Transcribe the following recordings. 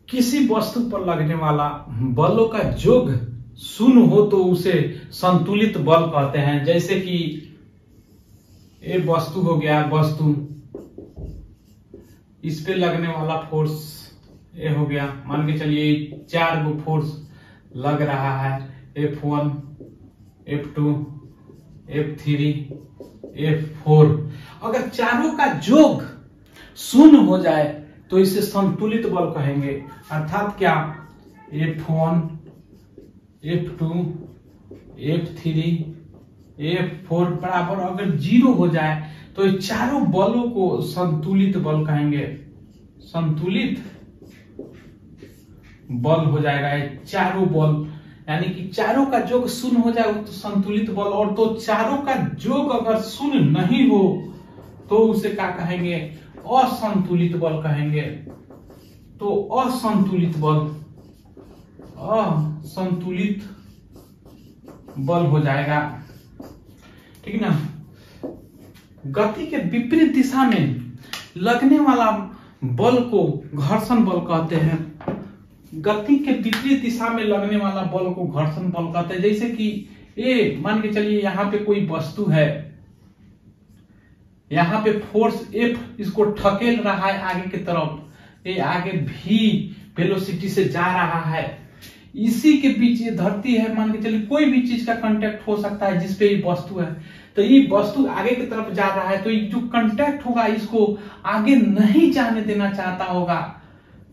किसी वस्तु पर लगने वाला बलों का योग शून्य हो तो उसे संतुलित बल कहते हैं। जैसे कि ये वस्तु हो गया, वस्तु इस पे लगने वाला फोर्स ये हो गया, मान के चलिए 4 गो फोर्स लग रहा है, F1, F2, F3, F4। अगर चारों का योग शून्य हो जाए तो इसे संतुलित बल कहेंगे। अर्थात क्या, F1, F2, F3, F4 बराबर अगर 0 हो जाए तो ये चारों बलों को संतुलित बल कहेंगे। संतुलित बल हो जाएगा ये चारों बल, यानी कि चारों का योग शून्य हो जाए तो संतुलित बल, और तो चारों का योग अगर शून्य नहीं हो तो उसे क्या कहेंगे, असंतुलित बल कहेंगे। तो असंतुलित बल हो जाएगा, ठीक ना। गति के विपरीत दिशा में लगने वाला बल को घर्षण बल कहते हैं। गति के विपरीत दिशा में लगने वाला बल को घर्षण बल कहते हैं। जैसे कि ये मान के चलिए यहाँ पे कोई वस्तु है, यहाँ पे फोर्स F इसको ठकेल रहा है आगे की तरफ, ये आगे v वेलोसिटी से जा रहा है। इसी के बीच ये धरती है, मान के चलिए कोई भी चीज का कांटेक्ट हो सकता है जिसपे ये वस्तु है, तो ये वस्तु आगे की तरफ जा रहा है, तो ये जो कांटेक्ट होगा इसको आगे नहीं जाने देना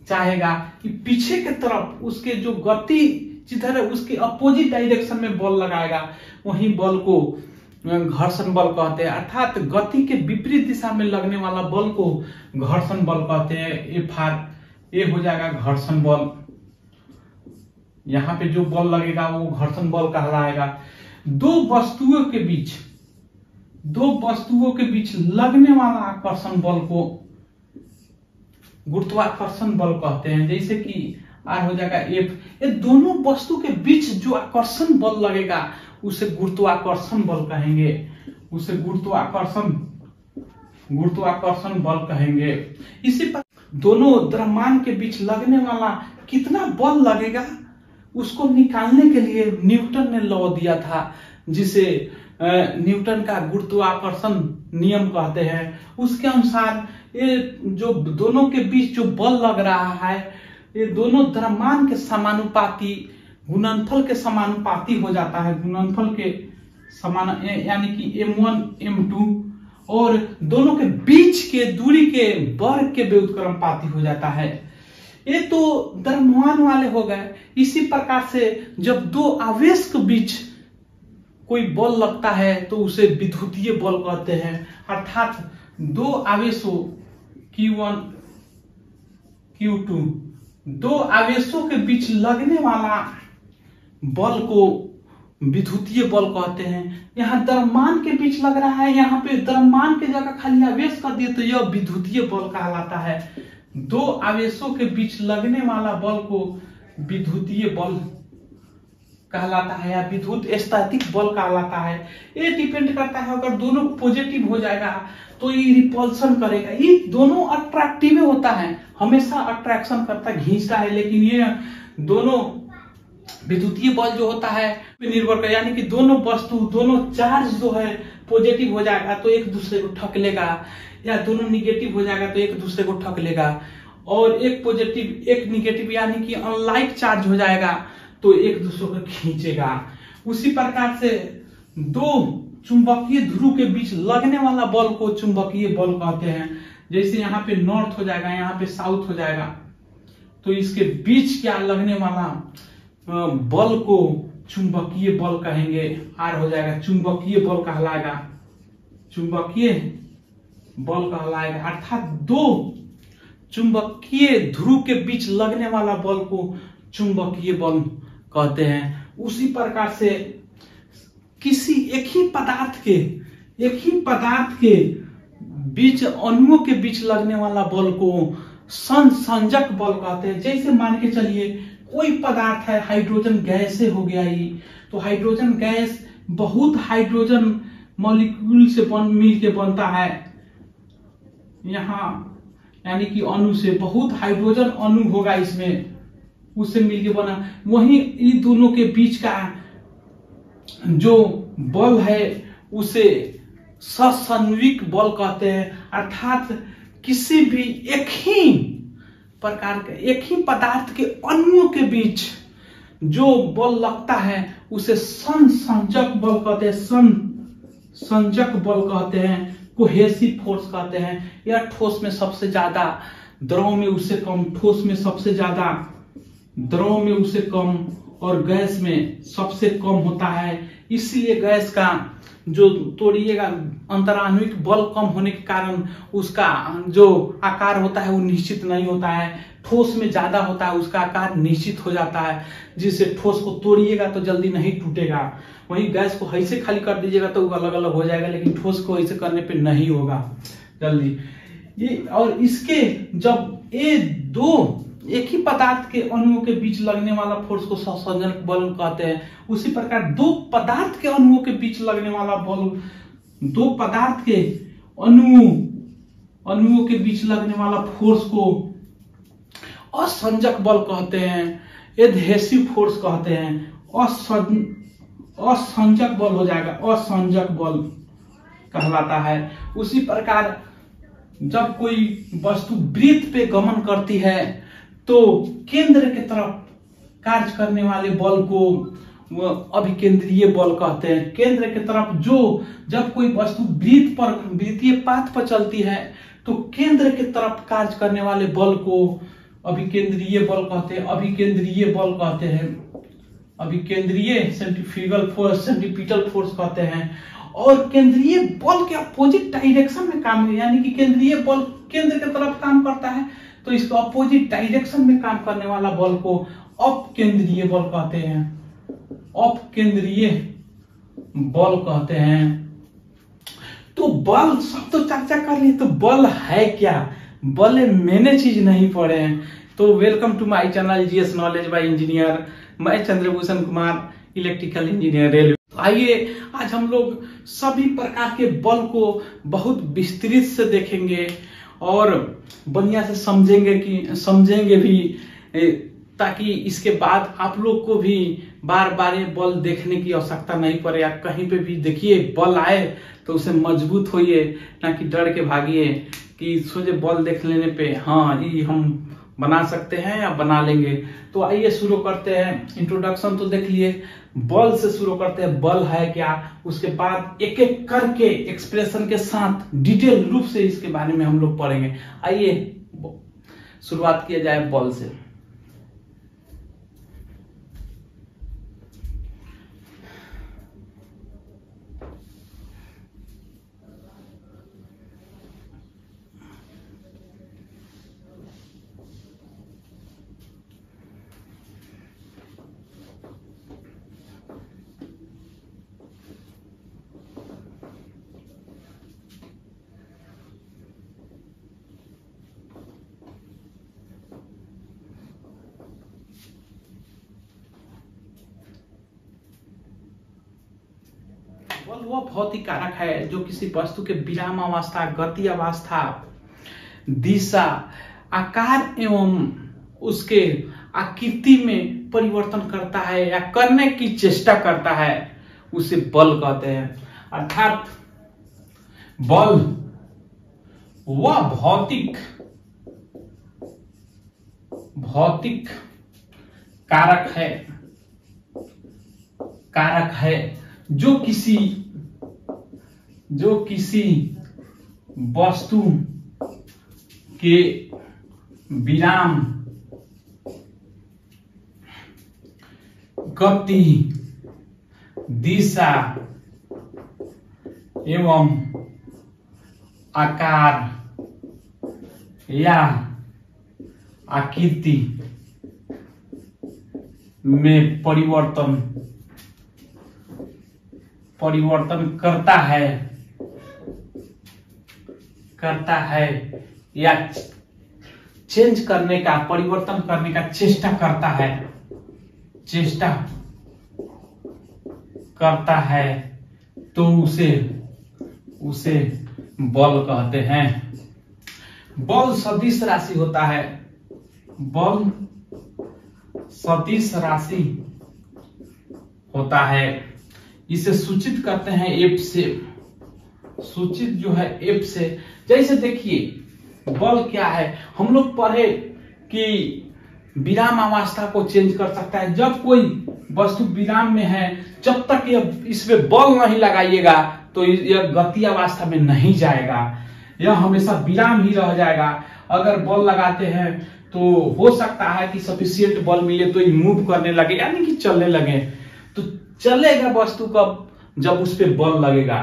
चाहेगा कि पीछे की तरफ उसके जो गति जिधर है उसके अपोजिट डायरेक्शन में बल लगाएगा, वही बल को घर्षण बल कहते हैं। अर्थात गति के विपरीत दिशा में लगने वाला बल को घर्षण बल कहते हैं। ये हो जाएगा घर्षण बल। यहाँ पे जो बल लगेगा वो घर्षण बल कहलाएगा। दो वस्तुओं के बीच लगने वाला आकर्षण बल को गुरुत्वाकर्षण बल कहते हैं। जैसे कि R हो जाएगा F, ये दोनों वस्तु के बीच जो आकर्षण बल लगेगा उसे गुरुत्वाकर्षण बल कहेंगे, उसे गुरुत्वाकर्षण बल कहेंगे। इसी पर दोनों द्रव्यमान के बीच लगने वाला कितना बल लगेगा उसको निकालने के लिए न्यूटन ने लॉ दिया था, जिसे न्यूटन का गुरुत्वाकर्षण नियम कहते हैं। उसके अनुसार ये जो दोनों के बीच जो बल लग रहा है ये दोनों द्रव्यमान के समानुपाती, गुणनफल के समानुपाती हो जाता है। गुणनफल के समान यानी कि m1 m2, और दोनों के बीच के दूरी के वर्ग के व्युत्क्रमानुपाती हो जाता है। ये तो द्रव्यमान वाले हो गए। इसी प्रकार से जब दो आवेश के बीच कोई बल लगता है तो उसे विद्युतीय बल कहते हैं। अर्थात दो आवेशों Q1 Q2, दो आवेशों के बीच लगने वाला बल को विद्युतीय बल कहते हैं। यहाँ द्रव्यमान के बीच लग रहा है, यहाँ पे द्रव्यमान की जगह खाली आवेश कर दिए तो यह विद्युतीय बल कहलाता है। दो आवेशों के बीच लगने वाला बल को विद्युतीय बल कहलाता है या विद्युत स्टैटिक बल कहलाता है। ये डिपेंड करता है, अगर दोनों पॉजिटिव हो जाएगा तो ये रिपल्सन करेगा। ये दोनों अट्रैक्टिव होता है, हमेशा अट्रैक्शन करता है, खींचता है, लेकिन ये दोनों विद्युतीय बल जो होता है निर्भर कर, यानी कि दोनों वस्तु, दोनों चार्ज जो है पॉजिटिव हो जाएगा तो एक दूसरे को ठक लेगा, या दोनों निगेटिव हो जाएगा तो एक दूसरे को ठक लेगा, और एक पॉजिटिव एक निगेटिव यानी कि अनलाइक चार्ज हो जाएगा तो एक दूसरे को खींचेगा। उसी प्रकार से दो चुंबकीय ध्रुव के बीच लगने वाला बल को चुंबकीय बल कहते हैं। जैसे यहाँ पे नॉर्थ हो जाएगा, यहाँ पे साउथ हो जाएगा, तो इसके बीच क्या लगने वाला बल को चुंबकीय बल कहेंगे। R हो जाएगा चुंबकीय बल कहलाएगा, चुंबकीय बल कहलाएगा। अर्थात दो चुंबकीय ध्रुव के बीच लगने वाला बल को चुंबकीय बल कहते हैं। उसी प्रकार से किसी एक ही पदार्थ के बीच, अणुओं के बीच लगने वाला बल को संसंजक बल कहते हैं। जैसे मान के चलिए कोई पदार्थ है, हाइड्रोजन गैस से हो गया ये, तो हाइड्रोजन गैस बहुत हाइड्रोजन मॉलिक्यूल से मिल के बनता है। यहाँ यानी कि अणु से, बहुत हाइड्रोजन अणु होगा इसमें, उससे मिलके बना। वहीं इन दोनों के बीच का जो बल है उसे ससंविक बल कहते हैं, अर्थात किसी भी एक ही प्रकार के, एक ही पदार्थ के अणुओं के बीच जो बल लगता है उसे संसंजक बल कहते हैं, संजक बल कहते हैं, कोहेसिव फोर्स कहते हैं। यह ठोस में सबसे ज्यादा, द्रव में उससे कम, ठोस में सबसे ज्यादा, द्रव में उससे कम और गैस में सबसे कम होता है। इसलिए गैस का जो तोड़िएगा अंतराण्विक बल कम होने के कारण उसका जो आकार होता है वो निश्चित नहीं होता है। ठोस में ज्यादा होता है, उसका आकार निश्चित हो जाता है, जिससे ठोस को तोड़िएगा तो जल्दी नहीं टूटेगा। वहीं गैस को ऐसे खाली कर दीजिएगा तो वो अलग अलग हो जाएगा, लेकिन ठोस को ऐसे करने पे नहीं होगा जल्दी। ये और इसके जब ये दो एक ही पदार्थ के अणुओं के बीच लगने वाला फोर्स को संसंजक बल कहते हैं। उसी प्रकार दो पदार्थ के अणुओं के बीच लगने वाला बल, दो पदार्थ के अणुओं के बीच लगने वाला फोर्स को असंजक बल कहते हैं, एडहेसिव फोर्स कहते हैं। असंजक बल हो जाएगा, असंजक बल कहलाता है। उसी प्रकार जब कोई वस्तु वृत्त पे गमन करती है तो केंद्र के तरफ कार्य करने वाले बल को अभिकेंद्रीय बल कहते हैं। केंद्र के तरफ जब कोई वस्तु वृत्तीय पाथ पर चलती है तो केंद्र के तरफ कार्य करने वाले बल को अभिकेंद्रीय बल कहते हैं, अभिकेंद्रीय बल कहते हैं, अभिकेंद्रीय सेंट्रीफ्यूगल फोर्स, सेंट्रीपिटल फोर्स कहते हैं। और केंद्रीय बल के अपोजिट डायरेक्शन में काम, यानी कि केंद्रीय बल केंद्र की तरफ काम करता है तो इसको अपोजिट डायरेक्शन में काम करने वाला बल को अपकेंद्रीय बल कहते हैं, अपकेंद्रीय बल कहते हैं। तो बल सब तो चर्चा कर ली, तो बल है क्या? बल मैंने चीज नहीं पढ़े हैं। तो welcome to my channel GS knowledge by engineer. मैं Chandrabhushan Kumar, electrical engineer, railway. आइए आज हम लोग सभी प्रकार के बल को बहुत विस्तृत से देखेंगे और बढ़िया से समझेंगे भी, ताकि इसके बाद आप लोग को भी बार बार ये बल देखने की आवश्यकता नहीं पड़े। या कहीं पे भी देखिए बल आए तो उसे मजबूत होइए, ना कि डर के भागिए कि सोचे बल देख लेने पे हाँ ये हम बना सकते हैं या बना लेंगे। तो आइए शुरू करते हैं। इंट्रोडक्शन तो देख लिए, बल से शुरू करते हैं। बल है क्या, उसके बाद एक एक करके एक्सप्रेशन के साथ डिटेल रूप से इसके बारे में हम लोग पढ़ेंगे। आइए शुरुआत किया जाए बल से। बल वह भौतिक कारक है जो किसी वस्तु के विराम अवस्था, गति अवस्था, दिशा, आकार एवं उसके आकृति में परिवर्तन करता है या करने की चेष्टा करता है, उसे बल कहते हैं। अर्थात बल वह भौतिक कारक है जो किसी वस्तु के विराम, गति, दिशा एवं आकार या आकृति में परिवर्तन करता है या चेंज करने का, परिवर्तन करने का चेष्टा करता है तो उसे बल कहते हैं। बल सदिश राशि होता है, बल सदिश राशि होता है। इसे सूचित करते हैं एफ से, सूचित जो है एफ से। जैसे देखिए बल क्या है, हम लोग पढ़े कि विराम अवस्था को चेंज कर सकता है। जब कोई वस्तु विराम में है, जब तक यह इसमें बल नहीं लगाइएगा तो यह गति अवस्था में नहीं जाएगा, यह हमेशा विराम ही रह जाएगा। अगर बल लगाते हैं तो हो सकता है कि सफिशिएंट बल मिले तो ये मूव करने लगे, यानी कि चलने लगे। तो चलेगा वस्तु कब, जब उस पर बल लगेगा।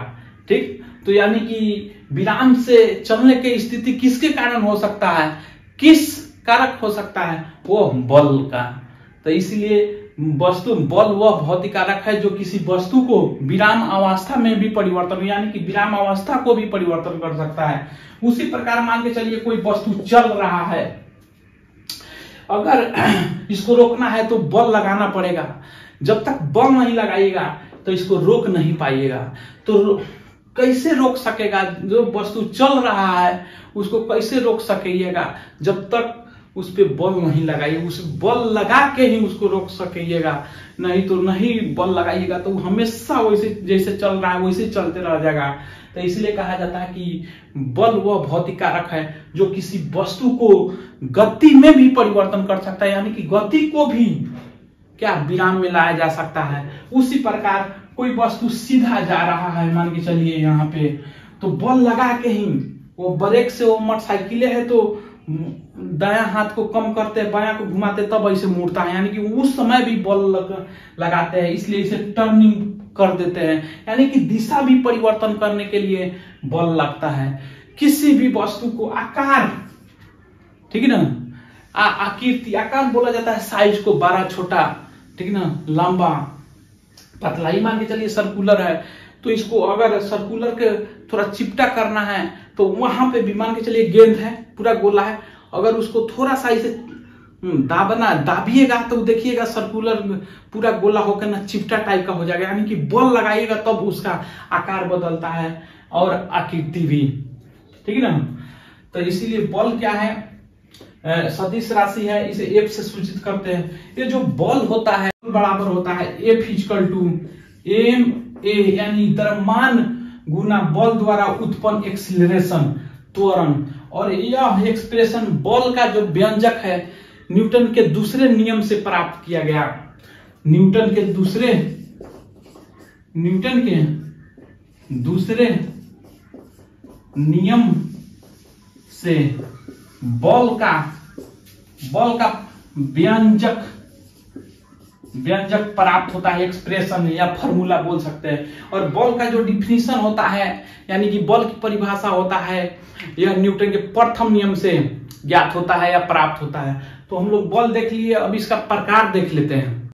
ठीक, तो यानी कि विराम से चलने की स्थिति किसके कारण हो सकता है, किस कारक हो सकता है, वो बल का। तो इसलिए वस्तु बल वह भौतिक कारक है जो किसी वस्तु को विराम अवस्था में भी परिवर्तन, यानी कि विराम अवस्था को भी परिवर्तन कर सकता है। उसी प्रकार मान के चलिए कोई वस्तु चल रहा है, अगर इसको रोकना है तो बल लगाना पड़ेगा। जब तक बल नहीं लगाइएगा तो इसको रोक नहीं पाइएगा। तो कैसे रोक सकेगा, जो वस्तु चल रहा है उसको कैसे रोक सकेगा, जब तक उस पे बल नहीं लगाइए। उस बल लगा के ही उसको रोक सकेगा, नहीं तो नहीं बल लगाइएगा तो हमेशा वैसे जैसे चल रहा है वैसे चलते रह जाएगा। तो इसलिए कहा जाता है कि बल वह भौतिक कारक है जो किसी वस्तु को गति में भी परिवर्तन कर सकता है, यानी कि गति को भी क्या विराम में लाया जा सकता है। उसी प्रकार कोई वस्तु सीधा जा रहा है, मान के चलिए यहाँ पे, तो बल लगा के ही वो ब्रेक से, वो मोटरसाइकिल है तो दायां हाथ को कम करते बायां को घुमाते तब ऐसे मुड़ता है, यानी कि उस समय भी बल लगाते हैं, इसलिए इसे टर्निंग कर देते हैं, यानी कि दिशा भी परिवर्तन करने के लिए बल लगता है। किसी भी वस्तु को आकार, ठीक है ना, आकृति, आकार बोला जाता है साइज को, बड़ा छोटा, ठीक है ना, लंबा पतला। ही मान के चलिए सर्कुलर है तो इसको अगर सर्कुलर के थोड़ा चिपटा करना है तो वहां पे भी मान के चलिए गेंद है पूरा गोला है, अगर उसको थोड़ा सा इसे दाबिएगा तो देखिएगा सर्कुलर पूरा गोला होकर ना चिपटा टाइप का हो जाएगा, यानी कि बल लगाइएगा तब उसका आकार बदलता है और आकृति भी, ठीक है ना। तो इसीलिए बल क्या है, सदिश राशि है, इसे एफ से सूचित करते हैं। ये जो बल होता है बराबर होता है F equal to M A, यानी द्रव्यमान गुना बल द्वारा उत्पन्न एक्सीलरेशन, त्वरण। और यह एक्सप्रेशन बल का जो व्यंजक है न्यूटन के दूसरे नियम से प्राप्त किया गया। न्यूटन के दूसरे नियम से बल का व्यंजक प्राप्त होता है, एक्सप्रेशन या फॉर्मूला बोल सकते हैं। और बल का जो डिफिनीशन होता है, यानी कि बल की परिभाषा होता है, यह न्यूटन के प्रथम नियम से ज्ञात होता है या प्राप्त होता है। तो हम लोग बल देख लिए, अब इसका प्रकार देख लेते हैं।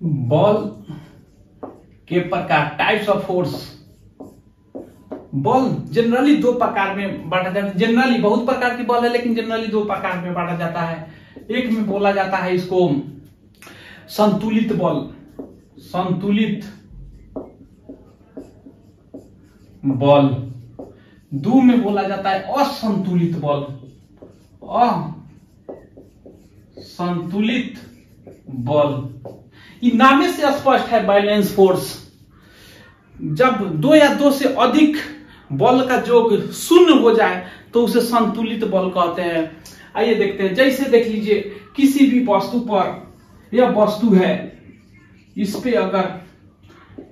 बल के प्रकार, टाइप्स ऑफ फोर्स। बल जनरली दो प्रकार में बांटा जाता है। जनरली बहुत प्रकार की बल है, लेकिन जनरली दो प्रकार में बांटा जाता है। एक में बोला जाता है इसको संतुलित बल, संतुलित बल। दो में बोला जाता है असंतुलित बल, असंतुलित बल। ये नामे से स्पष्ट है, बैलेंस फोर्स। जब दो या दो से अधिक बल का योग शून्य हो जाए तो उसे संतुलित बल कहते हैं। आइए देखते हैं, जैसे देख लीजिए किसी भी वस्तु पर, यह वस्तु है, इस पे अगर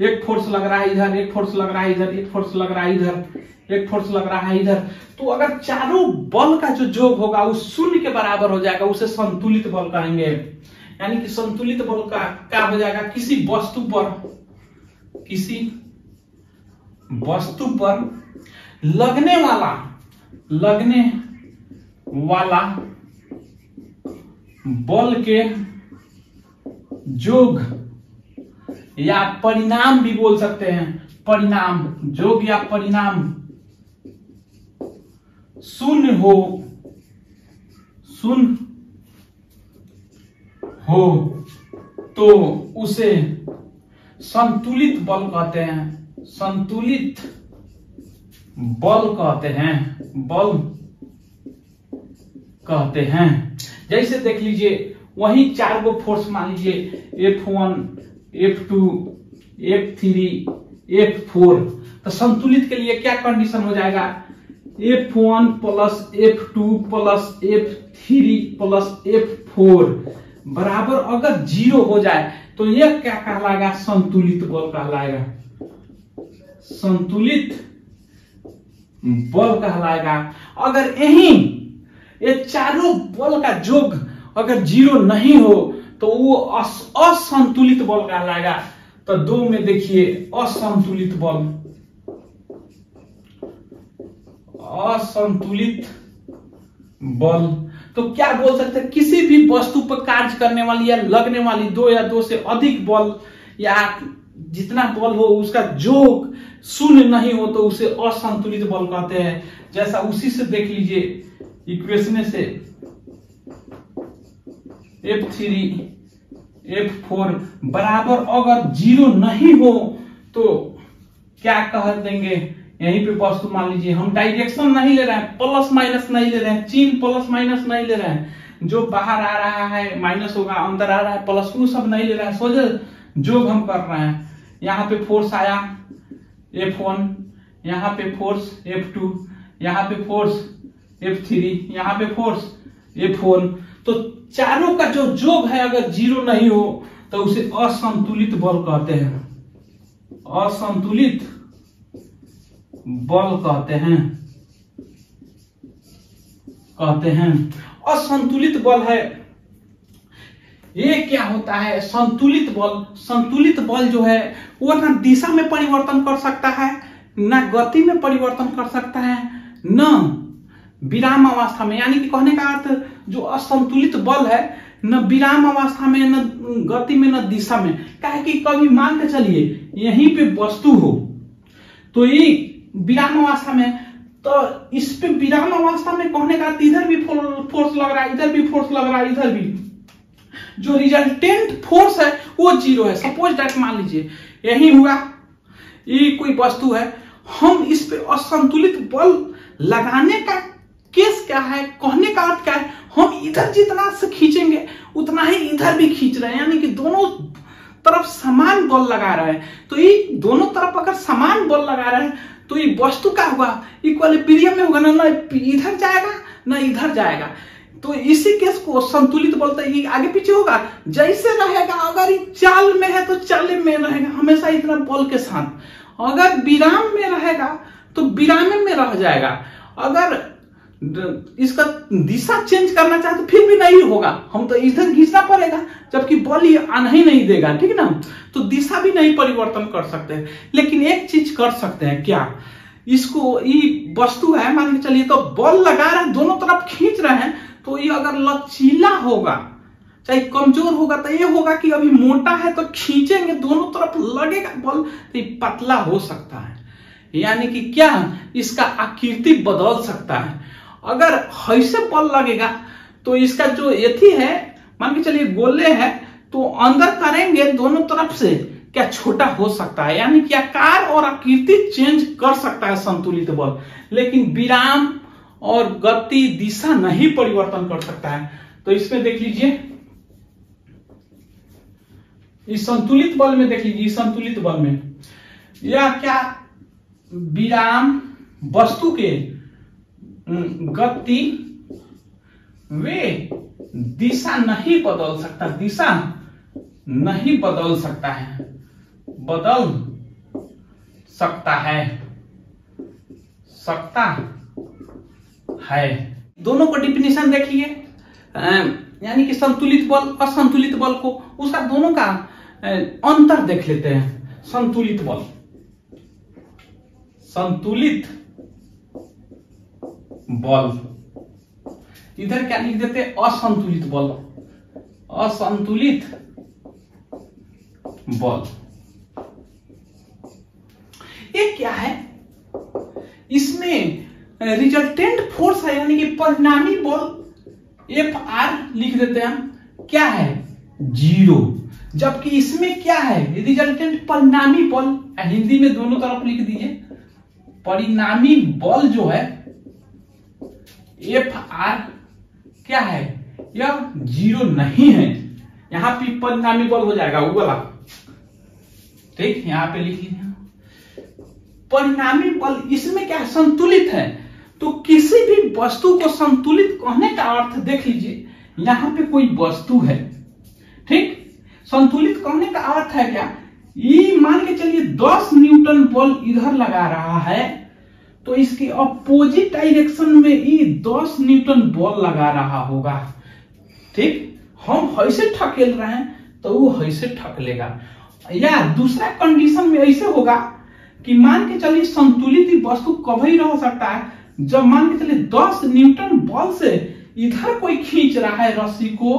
एक फोर्स लग रहा है इधर, एक फोर्स लग रहा है इधर, एक फोर्स लग रहा है इधर, एक फोर्स लग रहा है इधर, तो अगर चारों बल का जो योग होगा वो शून्य के बराबर हो जाएगा, उसे संतुलित बल कहेंगे। यानी कि संतुलित बल का क्या हो जाएगा, किसी वस्तु पर लगने वाला बल के योग या परिणाम भी बोल सकते हैं, परिणाम, योग या परिणाम शून्य हो तो उसे संतुलित बल कहते हैं, संतुलित बल कहते हैं, बल कहते हैं। जैसे देख लीजिए वही 4 गो फोर्स मान लीजिए F1, F2, F3, F4, तो संतुलित के लिए क्या कंडीशन हो जाएगा? F1 plus F2 plus F3 plus F4 बराबर अगर 0 हो जाए तो यह क्या कहलाएगा? संतुलित बल कहलाएगा, संतुलित बल कहलाएगा। अगर यही ये चारों बल का योग अगर 0 नहीं हो तो वो असंतुलित बल कहलाएगा। तो 2 में देखिए असंतुलित बल, असंतुलित बल। तो क्या बोल सकते हैं? किसी भी वस्तु पर कार्य करने वाली या लगने वाली 2 या 2 से अधिक बल या जितना बल हो उसका योग 0 नहीं हो तो उसे असंतुलित बल कहते हैं। जैसा उसी से देख लीजिए इक्वेशन से F3 F4 बराबर अगर 0 नहीं हो तो क्या कह देंगे? यहीं पे वस्तु मान लीजिए हम डायरेक्शन नहीं ले रहे हैं, प्लस माइनस नहीं ले रहे हैं, चिन्ह प्लस माइनस नहीं ले रहे हैं, जो बाहर आ रहा है माइनस होगा, अंदर आ रहा है प्लस, वो सब नहीं ले रहे हैं, सोचे जोग हम कर रहे हैं। यहाँ पे फोर्स आया F1, यहाँ पे फोर्स F2, यहाँ पे फोर्स F3, यहाँ पे फोर्स F4। तो चारों का जो योग है अगर 0 नहीं हो तो उसे असंतुलित बल कहते हैं, असंतुलित बल कहते हैं। असंतुलित बल है ये क्या होता है? संतुलित बल, संतुलित बल जो है वो ना दिशा में परिवर्तन कर सकता है, ना गति में परिवर्तन कर सकता है, न विराम अवस्था में। यानी कि कहने का अर्थ जो असंतुलित बल है न विराम अवस्था में, न गति में, न दिशा में। काहे कि कभी मान के चलिए यहीं पे वस्तु हो तो ये विराम अवस्था में, तो इस पे विराम अवस्था में कहने का इधर भी फोर्स लग रहा है, इधर भी फोर्स लग रहा है, इधर भी जो रिजल्टेंट फोर्स है वो 0 है। सपोज दैट मान लीजिए यही हुआ, ये कोई वस्तु है, हम इस पे असंतुलित बल लगाने का केस क्या है? कहने का अर्थ क्या है? हम इधर जितना से खींचेंगे उतना ही इधर भी खींच रहे हैं, यानी कि दोनों तरफ समान बल लगा रहे हैं। तो ये दोनों तरफ अगर समान बल लगा रहे हैं तो ये वस्तु क्या होगा? इक्विलिब्रियम में होगा, ना इधर जाएगा ना इधर जाएगा। तो इसी केस को संतुलित बोलते हैं। ये आगे पीछे होगा जैसे रहेगा, अगर ये चाल में है तो चाल में रहेगा हमेशा इतना बल के साथ, अगर विराम में रहेगा तो विराम में रह जाएगा, अगर इसका दिशा चेंज करना चाहे तो फिर भी नहीं होगा, हम तो इधर खींचना पड़ेगा, जबकि बल ये आना ही नहीं देगा, ठीक ना। तो दिशा भी नहीं परिवर्तन कर सकते हैं, लेकिन एक चीज कर सकते हैं, क्या? इसको ये वस्तु है मान के चलिए, तो बल लगा रहे हैं, दोनों तरफ खींच रहे हैं, तो ये अगर लचीला होगा चाहे कमजोर होगा तो ये होगा कि अभी मोटा है तो खींचेंगे दोनों तरफ लगेगा बल, तो ये पतला हो सकता है, यानी कि क्या इसका आकृति बदल सकता है। अगर ऐसे बल लगेगा तो इसका जो एथी है मान के चलिए गोले है, तो अंदर करेंगे दोनों तरफ से क्या छोटा हो सकता है, यानी कि आकार और आकृति चेंज कर सकता है संतुलित बल, लेकिन विराम और गति दिशा नहीं परिवर्तन कर सकता है। तो इसमें देख लीजिए, इस संतुलित बल में देख लीजिए, संतुलित बल में यह क्या विराम वस्तु के गति वे दिशा नहीं बदल सकता, दिशा नहीं बदल सकता है, बदल सकता है। दोनों को डिफिनेशन देखिए, यानी कि संतुलित बल असंतुलित बल को, उसका दोनों का अंतर देख लेते हैं। संतुलित बल, संतुलित बल, इधर क्या लिख देते हैं? असंतुलित बल, असंतुलित बल। ये क्या है? इसमें रिजल्टेंट फोर्स है, यानी कि परिणामी बल Fr लिख देते हैं हम, क्या है? 0। जबकि इसमें क्या है? रिजल्टेंट परिणामी बल, हिंदी में दोनों तरफ लिख दीजिए, परिणामी बल जो है एफ आर क्या है, यह 0 नहीं है। यहां पे परिणामी बल हो जाएगा वो वाला, ठीक, यहां पे लिख लीजिए परिणामी बल। इसमें क्या संतुलित है, तो किसी भी वस्तु को संतुलित कहने का अर्थ देख लीजिए, यहां पे कोई वस्तु है, ठीक, संतुलित कहने का अर्थ है क्या, ये मान के चलिए 10 न्यूटन बल इधर लगा रहा है, तो इसके अपोजिट डायरेक्शन में ये 10 न्यूटन बल लगा रहा होगा, ठीक। हम ऐसे ठकेल रहे हैं तो वो ऐसे ठकलेगा। या दूसरा कंडीशन में ऐसे होगा कि मान के चलिए संतुलित वस्तु कभी रह सकता है जब मान के चलिए 10 न्यूटन बल से इधर कोई खींच रहा है रस्सी को,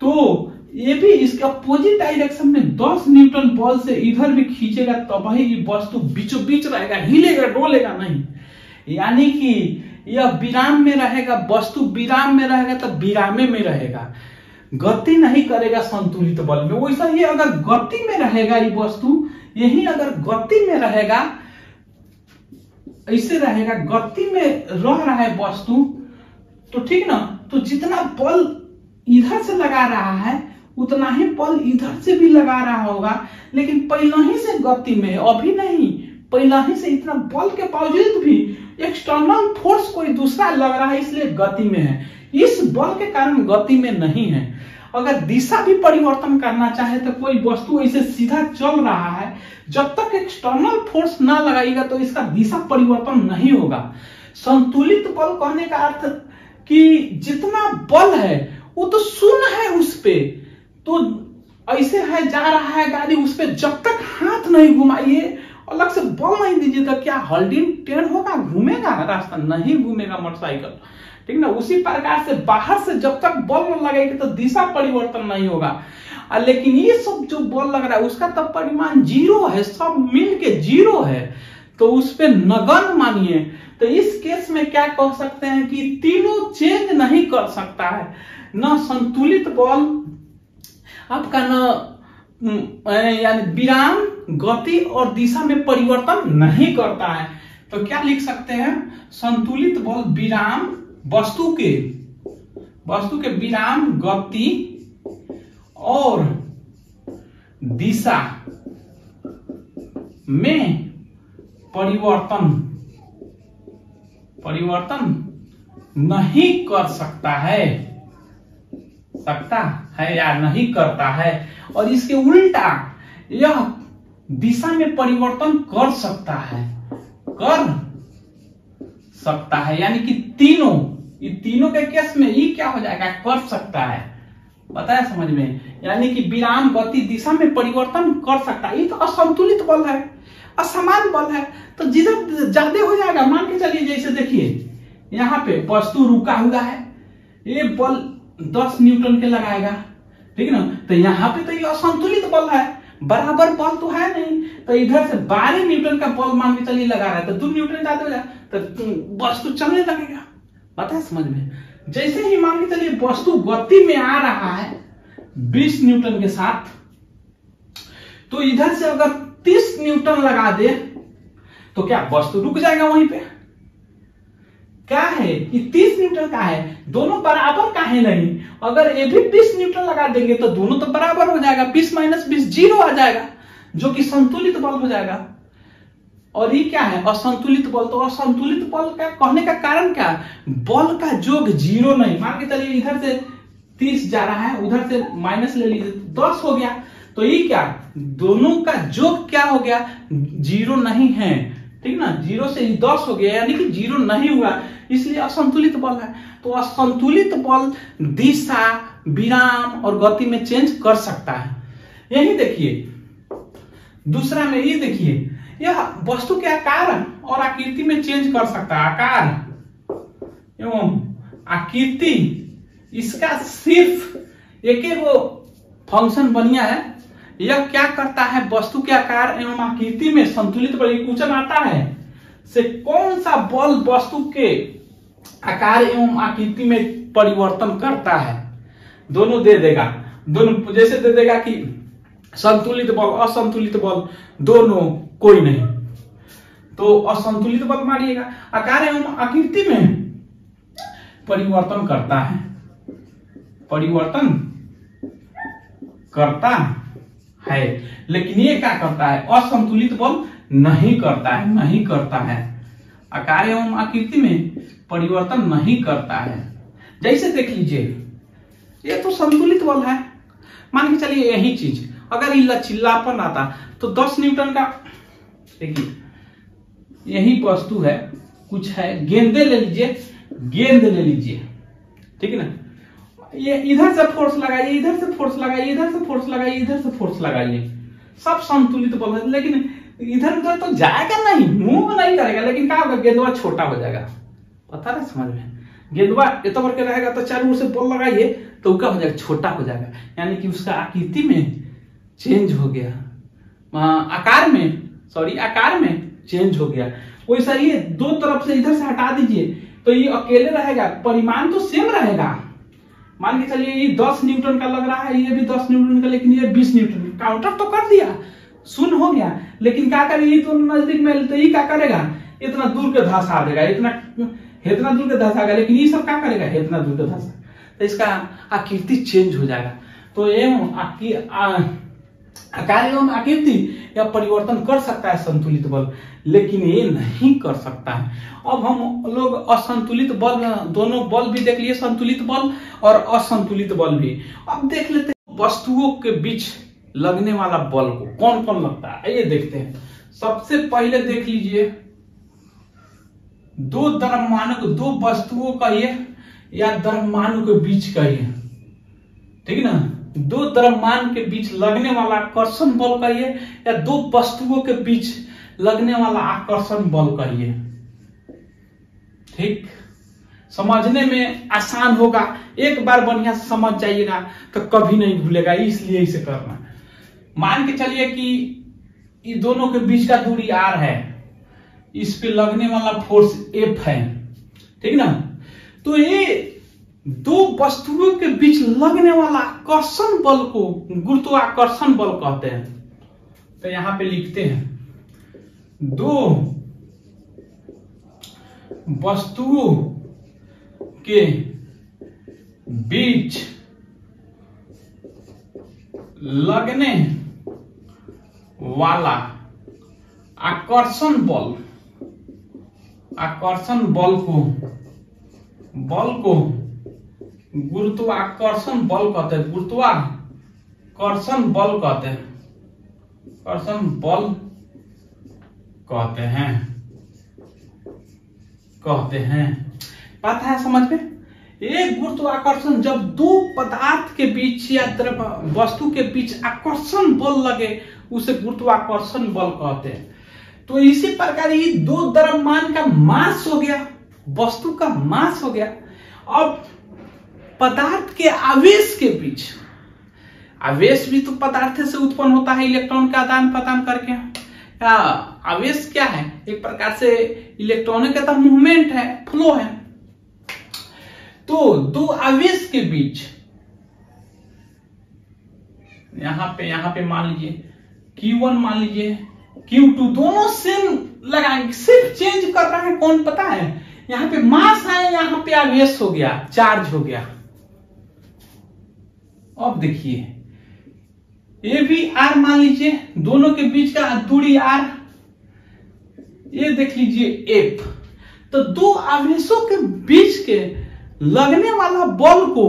तो ये भी इसके अपोजिट डायरेक्शन में 10 न्यूटन बल से इधर भी खींचेगा, तब ही ये वस्तु बीचों बीच रहेगा, हिलेगा डोलेगा नहीं। यानी कि यह विराम में रहेगा, वस्तु विराम में रहेगा तो विरामे में रहेगा, गति नहीं करेगा संतुलित बल में। वैसा ये अगर गति में रहेगा ये वस्तु, यही अगर गति में रहेगा, ऐसे रहेगा, गति में रह रहा है वस्तु, तो ठीक ना, तो जितना बल इधर से लगा रहा है उतना ही बल इधर से भी लगा रहा होगा, लेकिन पहले ही से गति में, अभी नहीं, पहले ही से इतना बल के बावजूद भी एक्सटर्नल फोर्स कोई दूसरा लग रहा है, इसलिए गति में है। इस बल के कारण गति में नहीं है। अगर दिशा भी परिवर्तन करना चाहे तो कोई वस्तु ऐसे सीधा चल रहा है, जब तक एक्सटर्नल फोर्स ना लगाएगा तो इसका दिशा परिवर्तन नहीं होगा। संतुलित बल कहने का अर्थ कि जितना बल है वो तो शून्य है उस पे, तो ऐसे है जा रहा है गाड़ी, उस पे जब तक हाथ नहीं घुमाइए, अलग से बल नहीं दीजिए, तो क्या होल्डिंग टेढ़ होगा, घूमेगा रास्ता, नहीं घूमेगा मोटरसाइकिल, ठीक ना। उसी प्रकार से बाहर से जब तक बल न लगेगा तो दिशा परिवर्तन नहीं होगा। लेकिन ये सब जो बल लग रहा है उसका तो परिमाण 0 है, सब मिल के 0 है, तो उस पे नगण्य मानिए। तो इस केस में क्या कह सकते हैं कि तीनों चेंज नहीं कर सकता है, न संतुलित बल आपका, न यानी विराम, गति और दिशा में परिवर्तन नहीं करता है। तो क्या लिख सकते हैं, संतुलित बल विराम, वस्तु के विराम, गति और दिशा में परिवर्तन नहीं कर सकता है या नहीं करता है। और इसके उल्टा यह दिशा में परिवर्तन कर सकता है, यानी कि तीनों के केस में ये क्या हो जाएगा, कर सकता है। बताया समझ में, यानी कि विराम, गति, दिशा में परिवर्तन कर सकता है। ये तो असंतुलित बल है, असमान बल है, तो जिधर ज्यादा हो जाएगा। मान के चलिए जैसे देखिए यहाँ पे वस्तु रुका हुआ है, ये बल 10 न्यूटन के लगाएगा, ठीक है ना, तो यहाँ पे तो ये असंतुलित बल है, बराबर बल तो है नहीं, तो इधर से 12 न्यूटन का बल मान के चलिए लगा रहा है, तो 2 न्यूटन ज्यादा हो जाए तो वस्तु चलने लगेगा। पता है समझ में। जैसे ही मान के चलिए वस्तु गति में आ रहा है 20 न्यूटन के साथ, तो इधर से अगर 30 न्यूटन लगा दे तो क्या वस्तु रुक जाएगा वहीं पे। क्या है कि 30 न्यूटन का है, दोनों बराबर का है नहीं। अगर ये भी 20 न्यूटन लगा देंगे तो दोनों तो बराबर हो जाएगा, 20 - 20 0 आ जाएगा, जो कि संतुलित बल हो जाएगा। और ये क्या है, असंतुलित बल। तो असंतुलित बल का कहने का कारण क्या, बल का योग 0 नहीं। मान के चलिए इधर से 30 जा रहा है, उधर से माइनस ले लीजिए 10 हो गया, तो ये क्या, दोनों का योग क्या हो गया, 0 नहीं है, ठीक ना। 0 से 10 हो गया, यानी कि 0 नहीं हुआ, इसलिए असंतुलित बल है। तो असंतुलित बल दिशा, विराम और गति में चेंज कर सकता है। यही देखिए दूसरा में, ये देखिए यह वस्तु के आकार और आकृति में चेंज कर सकता है। आकार एवं आकृति, इसका सिर्फ एक वो फंक्शन बनिया है। यह क्या करता है, वस्तु के आकार एवं आकृति में संतुलित परिकुचन आता है से कौन सा बल वस्तु के आकार एवं आकृति में परिवर्तन करता है, दोनों दे देगा। दोनों जैसे दे देगा कि संतुलित बल, असंतुलित बल, दोनों कोई नहीं। तो असंतुलित बल मारिएगा। आकार एवं आकृति में परिवर्तन करता है, परिवर्तन करता है, लेकिन ये क्या करता है, असंतुलित बल नहीं करता है, नहीं करता है। आकार एवं आकृति में परिवर्तन नहीं करता है। जैसे देख लीजिए, ये तो संतुलित बल है, मान के चलिए यही चीज अगर ये लचीलापन आता तो 10 न्यूटन का, देखिए यही वस्तु है, कुछ है, गेंदे ले लीजिए, गेंद ले लीजिए, ठीक है ना, ये इधर से फोर्स लगाइए, इधर से फोर्स लगाइए, इधर से फोर्स लगाइए, इधर से फोर्स लगाइए, सब संतुलित बल है। लेकिन इधर उधर तो जाएगा नहीं, मूव नहीं करेगा, लेकिन क्या होगा, गेंदवा छोटा हो जाएगा। पता ना समझ में, गेंदवा इतना भर के रहेगा तो चारों ओर से बॉल लगाइए तो क्या हो जाएगा, छोटा हो जाएगा, यानी कि उसका आकृति में चेंज हो गया, आकार में, सॉरी आकार में चेंज हो गया। वैसा ये दो तरफ से इधर से हटा दीजिए तो ये अकेले रहेगा, परिमाण तो सेम रहेगा। मान के चलिए ये 10 न्यूटन का लग रहा है, ये भी 10 न्यूटन का, लेकिन ये 20 न्यूटन, काउंटर तो कर दिया, शून्य हो गया, लेकिन क्या करेगा, ये तो नजदीक में, तो ये क्या करेगा, इतना दूर के धंसा देगा, इतना दूर के धंसाएगा, लेकिन ये सब क्या करेगा, इतना दूर के धंसा, तो इसका आकृति चेंज हो जाएगा। तो एवं आकार एवं आकृति या परिवर्तन कर सकता है संतुलित बल, लेकिन ये नहीं कर सकता है। अब हम लोग असंतुलित बल, दोनों बल भी देख लिए, संतुलित बल और असंतुलित बल भी। अब देख लेते हैं वस्तुओं के बीच लगने वाला बल को कौन कौन लगता है, ये देखते हैं। सबसे पहले देख लीजिए, दो द्रव्यमानों, दो वस्तुओं का ये या द्रव्यमानों के बीच का ये, ठीक है ना, दो द्रव्यमान के बीच लगने वाला आकर्षण बल का ये, या दो वस्तुओं के बीच लगने वाला आकर्षण बल का ये। ठीक, समझने में आसान होगा, एक बार बढ़िया से समझ जाइएगा तो कभी नहीं भूलेगा, इसलिए इसे करना। मान के चलिए कि ये दोनों के बीच का दूरी r है, इस पे लगने वाला फोर्स F है, ठीक ना। तो ये दो वस्तुओं के बीच लगने वाला आकर्षण बल को गुरुत्वाकर्षण बल कहते हैं। तो यहां पे लिखते हैं, दो वस्तुओं के बीच लगने वाला आकर्षण बल, आकर्षण बल को गुरुत्वाकर्षण बल कहते हैं, गुरुत्वाकर्षण बल कहते हैं, आकर्षण बल कहते हैं। पता है समझ में? एक गुरुत्वाकर्षण, जब दो पदार्थ के बीच या वस्तु के बीच आकर्षण बल लगे उसे गुरुत्वाकर्षण बल कहते हैं। तो इसी प्रकार ये दो द्रव्यमान का मास हो गया, वस्तु का मास हो गया। अब पदार्थ के आवेश के बीच, आवेश भी तो पदार्थ से उत्पन्न होता है इलेक्ट्रॉन का आदान प्रदान करके। आवेश क्या है? एक प्रकार से इलेक्ट्रॉन का मूवमेंट है, फ्लो है। तो दो आवेश के बीच यहां पे मान लीजिए Q1, मान लीजिए Q2, दोनों सेम लगाएंगे, सिर्फ चेंज कर रहे हैं कौन पता है, यहां पे मास है, यहां पे आवेश हो गया, चार्ज हो गया। अब देखिए ये भी R मान लीजिए, दोनों के बीच का दूरी R, ये देख लीजिए F। तो दो आवेशों के बीच के लगने वाला बल को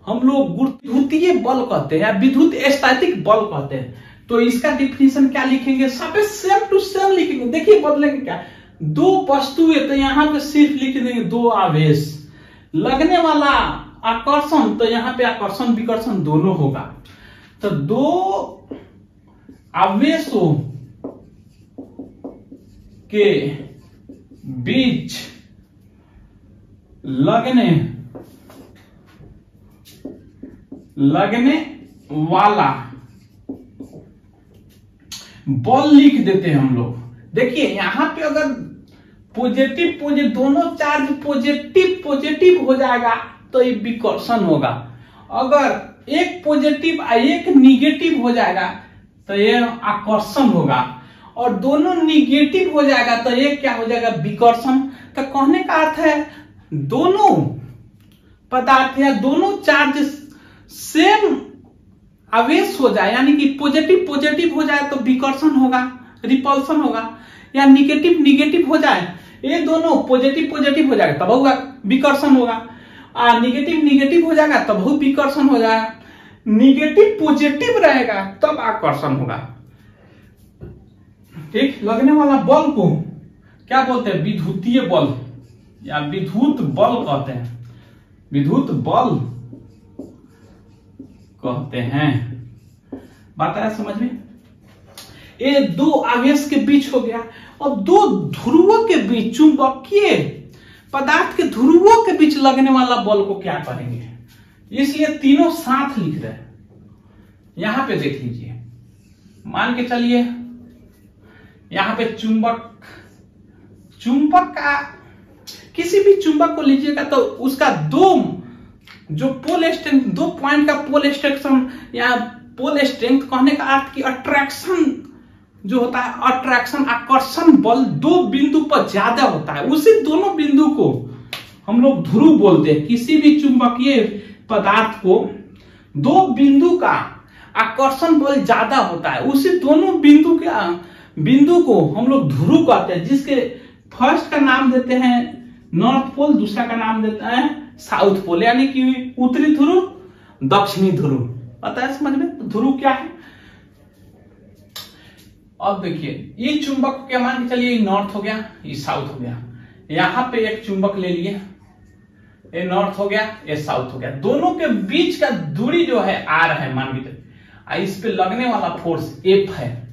हम लोग विद्युतीय बल कहते हैं, विद्युत स्टैटिक बल कहते हैं। तो इसका डिफिनेशन क्या लिखेंगे? सब सेम टू सेम लिखेंगे। देखिए बदलेंगे क्या, दो वस्तुएं, तो यहां पे सिर्फ लिख देंगे दो आवेश, लगने वाला आकर्षण, तो यहां पे आकर्षण विकर्षण दोनों होगा। तो दो आवेशों के बीच लगने वाला बल लिख देते हैं हम लोग। देखिए यहां पे अगर पॉजिटिव दोनों चार्ज पॉजिटिव हो जाएगा तो ये विकर्षण होगा, अगर एक पॉजिटिव और एक निगेटिव हो जाएगा तो ये आकर्षण होगा। और दोनों निगेटिव हो जाएगा तो ये क्या हो जाएगा, विकर्षण। तो कहने का अर्थ है दोनों पदार्थ या दोनों चार्ज सेम आवेश हो जाए, यानी कि पॉजिटिव पॉजिटिव हो जाए तो विकर्षण होगा, रिपल्सन होगा, या निगेटिव निगेटिव हो जाए, ये दोनों पॉजिटिव पॉजिटिव हो जाएगा तब होगा विकर्षण होगा, निगेटिव निगेटिव हो जाएगा तब हो विकर्षण हो जाएगा, निगेटिव पॉजिटिव रहेगा तब आकर्षण होगा। ठीक, लगने वाला बल को क्या बोलते हैं, विद्युतीय बल या विद्युत बल कहते हैं, विद्युत बल कहते हैं। बात आया समझ में। ये दो आवेश के बीच हो गया, और दो ध्रुवों के बीच, चुंबकीय पदार्थ के ध्रुवों के बीच लगने वाला बल को क्या करेंगे, इसलिए तीनों साथ लिख रहे हैं। यहां पे देख लीजिए, मान के चलिए यहां पे चुंबक, चुंबक का किसी भी चुंबक को लीजिएगा तो उसका दो जो पोल स्ट्रेंथ, दो पॉइंट का पोल स्ट्रेक्शन या पोल स्ट्रेंथ कहने का अर्थ की अट्रैक्शन जो होता है, अट्रैक्शन आकर्षण बल दो बिंदु पर ज्यादा होता है, उसी दोनों बिंदु को हम लोग ध्रुव बोलते हैं। किसी भी चुंबकीय पदार्थ को दो बिंदु का आकर्षण बल ज्यादा होता है, उसी दोनों बिंदु को हम लोग ध्रुव कहते हैं, जिसके फर्स्ट का नाम देते हैं नॉर्थ पोल, दूसरा का नाम देते हैं साउथ पोल, यानी कि उत्तरी ध्रुव दक्षिणी ध्रुव। पता है समझ में ध्रुव क्या है। अब देखिए ये चुंबक क्या मान के चलिए, नॉर्थ हो गया, ये साउथ हो गया, यहां पे एक चुंबक ले लिए, ये नॉर्थ हो गया, ये साउथ हो गया, दोनों के बीच का दूरी जो है आर है मान के चलिए, इस पे लगने वाला फोर्स एफ है।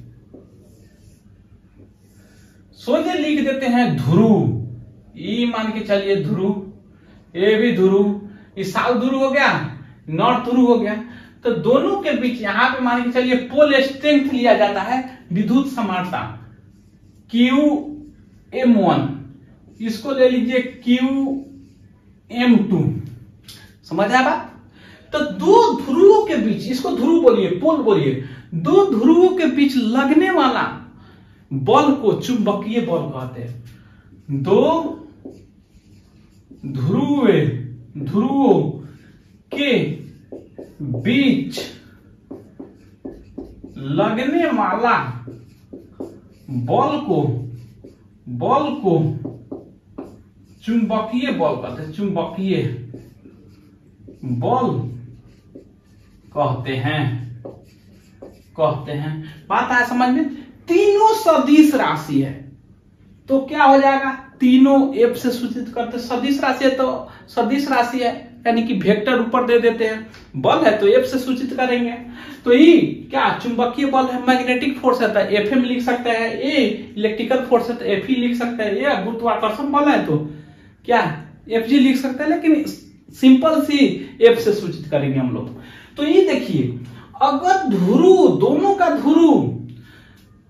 सोचे लिख देते हैं ध्रुव, ई मान के चलिए ध्रुव, ये भी ध्रुव, ये साउथ ध्रुव हो गया, नॉर्थ ध्रुव हो गया, तो दोनों के बीच यहां पे मान के चलिए पोल स्ट्रेंथ लिया जाता है, विद्युत समानता QM1, इसको ले लीजिए QM2। समझ आया बात। तो दो ध्रुवों के बीच, इसको ध्रुव बोलिए, पोल बोलिए, दो ध्रुवों के बीच लगने वाला बल को चुंबकीय बल कहते हैं। दो ध्रुवों के बीच लगने वाला बल को चुंबकीय बल कहते हैं, चुंबकीय बल कहते हैं। बात आया समझ में। तीनों सदिश राशि है तो क्या हो जाएगा, तीनों एफ से सूचित करते, सदिश राशि है तो सदिश राशि है, यानी कि वेक्टर ऊपर दे देते हैं, बल है तो एफ से सूचित करेंगे। तो ये क्या चुंबकीय बल है, मैग्नेटिक फोर्स है तो एफ एम लिख सकते हैं, ये इलेक्ट्रिकल फोर्स है तो एफ ई लिख सकते हैं, ये गुरुत्वाकर्षण बल है तो क्या एफ जी लिख सकते हैं, लेकिन सिंपल सी एफ से सूचित करेंगे हम लोग। तो ये देखिए, अगर ध्रुव, दोनों का ध्रुव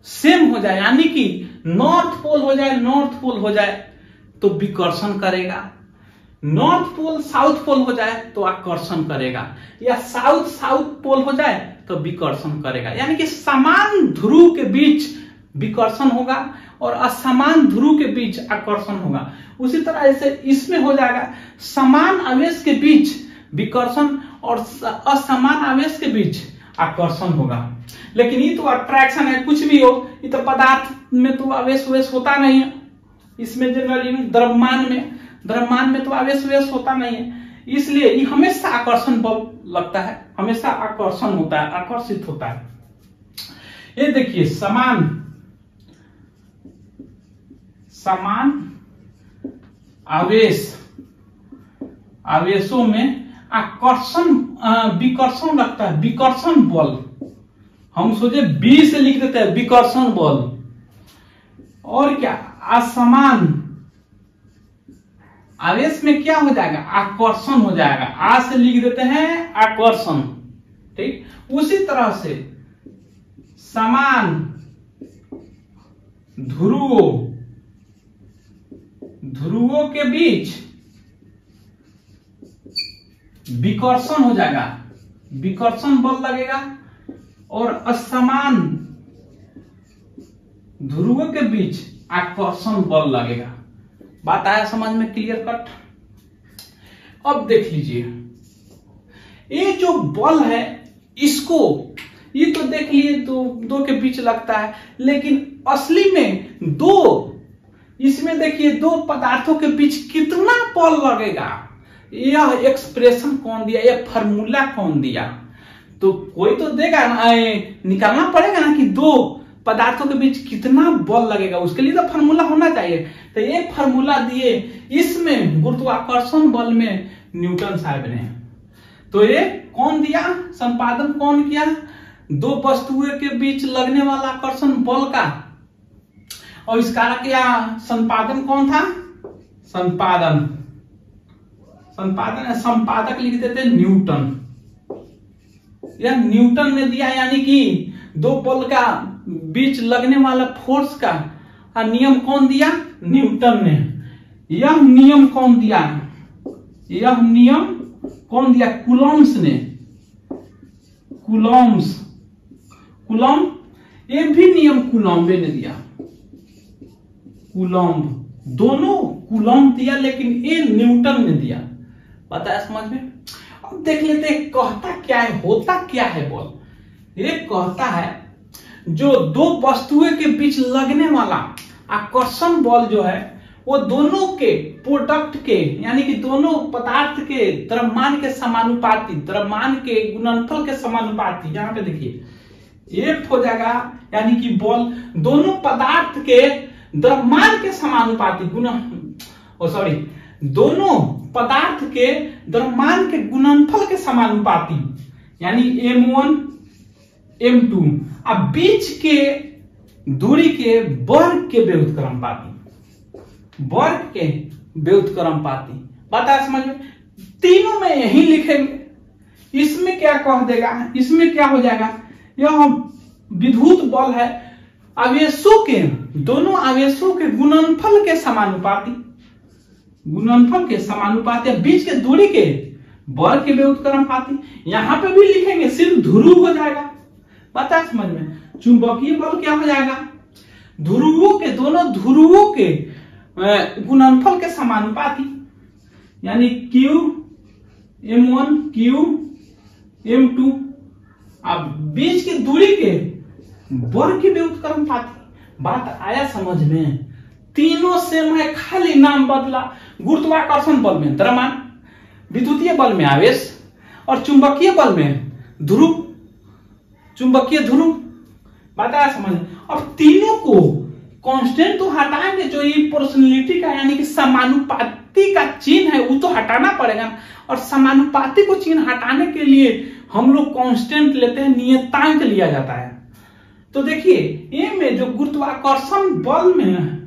सेम हो जाए, यानी कि नॉर्थ पोल हो जाए तो विकर्षण करेगा, नॉर्थ पोल साउथ पोल हो जाए तो आकर्षण करेगा, या साउथ पोल हो जाए तो विकर्षण करेगा। यानी कि समान ध्रुव के बीच विकर्षण होगा और असमान ध्रुव के बीच आकर्षण होगा। उसी तरह से इसमें हो जाएगा, समान आवेश के बीच विकर्षण और असमान आवेश के बीच आकर्षण होगा। लेकिन ये तो अट्रैक्शन है, कुछ भी हो, ये तो पदार्थ में तो आवेश होता नहीं है, इसमें जनरली द्रव्यमान में तो आवेश होता नहीं है, इसलिए ये हमेशा आकर्षण बल लगता है, हमेशा आकर्षण होता है, आकर्षित होता है। ये देखिए समान आवेशों में विकर्षण लगता है, विकर्षण बल। हम सोचे बी से लिख देते हैं विकर्षण बल, और क्या असमान आवेश में क्या हो जाएगा, आकर्षण हो जाएगा, आ से लिख देते हैं आकर्षण। ठीक, उसी तरह से समान ध्रुवों के बीच विकर्षण हो जाएगा, विकर्षण बल लगेगा, और असमान ध्रुवों के बीच आकर्षण बल लगेगा। बात आया समझ में क्लियर कट। अब देख लीजिए, ये जो बल है इसको, ये तो देख लिए दो के बीच लगता है, लेकिन असली में इसमें देखिए दो पदार्थों के बीच कितना बल लगेगा, यह एक्सप्रेशन कौन दिया, यह फॉर्मूला कौन दिया, तो कोई तो देगा ना, निकालना पड़ेगा ना कि दो पदार्थों के बीच कितना बल लगेगा, उसके लिए तो फॉर्मूला होना चाहिए। तो ये फॉर्मूला दिए, इसमें गुरुत्वाकर्षण बल में न्यूटन साहब ने, तो ये कौन दिया, संपादन कौन किया, दो वस्तुओं के बीच लगने वाला आकर्षण बल का, और इसका क्या संपादन कौन था, संपादक लिख देते न्यूटन। यह न्यूटन ने दिया, यानी कि दो बल का बीच लगने वाला फोर्स का नियम कौन दिया, न्यूटन ने। यह नियम कौन दिया, कूलॉम्स ने, कूलॉम, ये भी नियम कूलॉम्बे ने दिया, कूलॉम्ब, दोनों कूलॉम्ब दिया, लेकिन ये न्यूटन ने दिया। पता है समझ में। अब देख लेते हैं कहता क्या है, होता क्या है बल। ये कहता है जो दो वस्तुओं के बीच लगने वाला आकर्षण बल जो है वो दोनों के प्रोडक्ट के, यानी कि दोनों पदार्थ के द्रव्यमान के समानुपाती, द्रव्यमान के गुणनफल के समानुपाती, यहाँ पे देखिए F हो जाएगा, यानी कि बल दोनों पदार्थ के द्रव्यमान के समानुपाती दोनों पदार्थ के द्रव्यमान के गुणनफल के समानुपाती, यानी M1 M2, अब बीच के दूरी के वर्ग के व्युत्क्रमपाती, बात है समझ में। तीनों में यही लिखेंगे। इसमें क्या कह देगा, इसमें क्या हो जाएगा, यह विद्युत बल है आवेशों के, दोनों आवेशों के गुणनफल के समानुपाती, बीच के दूरी के वर्ग के व्युत्क्रमपाती। यहां पे भी लिखेंगे, सिर्फ ध्रुव हो जाएगा। पता है समझ में। चुंबकीय बल क्या हो जाएगा, ध्रुवों के, दोनों ध्रुवों के गुणनफल के समानुपाती, यानी Q M1 Q M2, अब बीच की दूरी के वर्ग के व्युत्क्रमपाती। बात आया समझ में। तीनों से मैं खाली नाम बदला, गुरुत्वाकर्षण बल में द्रव्यमान, विद्युतीय बल में आवेश, और चुंबकीय बल में ध्रुव, चुंबकीय ध्रुव। बात आया समझ में। अब तीनों को कांस्टेंट तो हटाएंगे, जो ये पर्सनैलिटी का यानी कि समानुपाती का चिन्ह है वो तो हटाना पड़ेगा, और समानुपाती को चिन्ह हटाने के लिए हम लोग कांस्टेंट लेते हैं, नियतांक लिया जाता है। तो देखिए ये में जो गुरुत्वाकर्षण बल में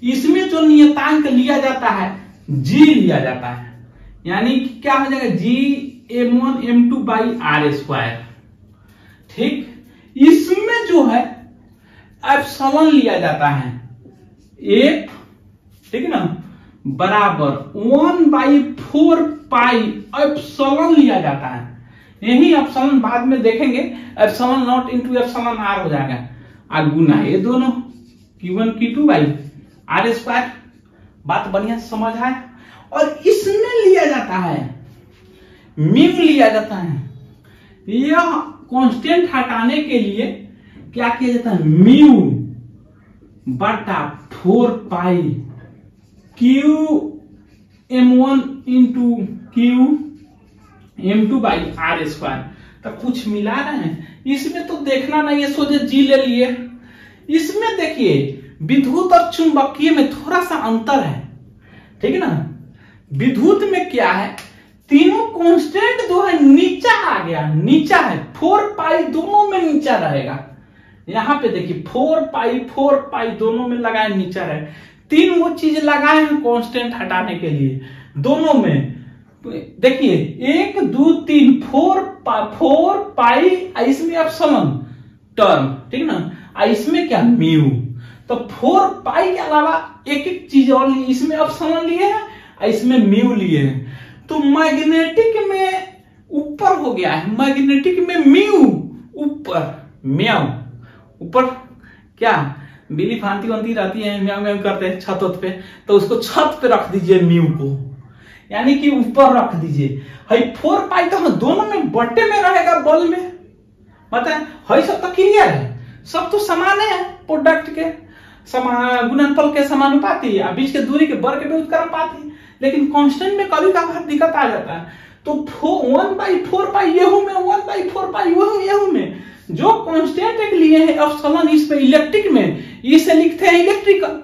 इसमें जो नियतांक लिया जाता है G लिया जाता है, यानी कि क्या हो जाएगा G M1 M2 by R²। ठीक, इसमें जो है एप्सिलॉन लिया जाता है, एक, ठीक है ना, बराबर 1/4 पाई एप्सिलॉन लिया जाता है। यही एप्सिलॉन बाद में देखेंगे, epsilon not into epsilon R हो जाएगा, और गुना ये दोनों Q1 Q2 बाई R²। बात बढ़िया समझ आए। और इसमें लिया जाता है म्यू लिया जाता है। यह कांस्टेंट हटाने के लिए क्या किया जाता है, म्यू बटा 4 पाई Q M1 into Q M2 by R²। तो कुछ मिला रहे हैं, इसमें तो देखना नहीं है, सोचे G ले लिए। इसमें देखिए विद्युत और चुंबकीय में थोड़ा सा अंतर है, ठीक है ना। विद्युत में क्या है, तीनों कांस्टेंट जो है नीचा आ गया, नीचा है, 4 पाई दोनों में नीचा रहेगा। यहां पे देखिए 4 पाई दोनों में लगाए, नीचा रहे। तीन वो चीज लगाए हैं कांस्टेंट हटाने के लिए, दोनों में देखिए 1 2 3 4 पाई, इसमें एप्सिलॉन टर्म, ठीक ना, इसमें क्या म्यू। तो 4 पाई के अलावा एक एक चीज और ली, इसमें एप्सिलॉन लिए हैं, इसमें म्यू लिए हैं। तो मैग्नेटिक में ऊपर हो गया है, मैग्नेटिक में म्यू ऊपर, म्यू ऊपर क्या बिल्ली फांती वंती रहती है, म्याऊ म्याऊ करते हैं छत पे, तो उसको छत पे रख दीजिए म्यू को, यानी कि ऊपर रख दीजिए। हाई 4 पाई तो दोनों में बट्टे में रहेगा बल में, मतलब हाई सब तो क्लियर है, सब तो समान है प्रोडक्ट के गुणनफल के समानुपाती है, बीच के दूरी के वर्ग के व्युत्क्रमानुपाती, लेकिन कांस्टेंट में कभी कभार दिक्कत आ जाता है। तो 1/4 पाई येहू में, 1/4 पाई येहू में, जो कांस्टेंट एक लिए है एप्सिलॉन, इसमें इलेक्ट्रिक में इसे लिखते हैं इलेक्ट्रिकल,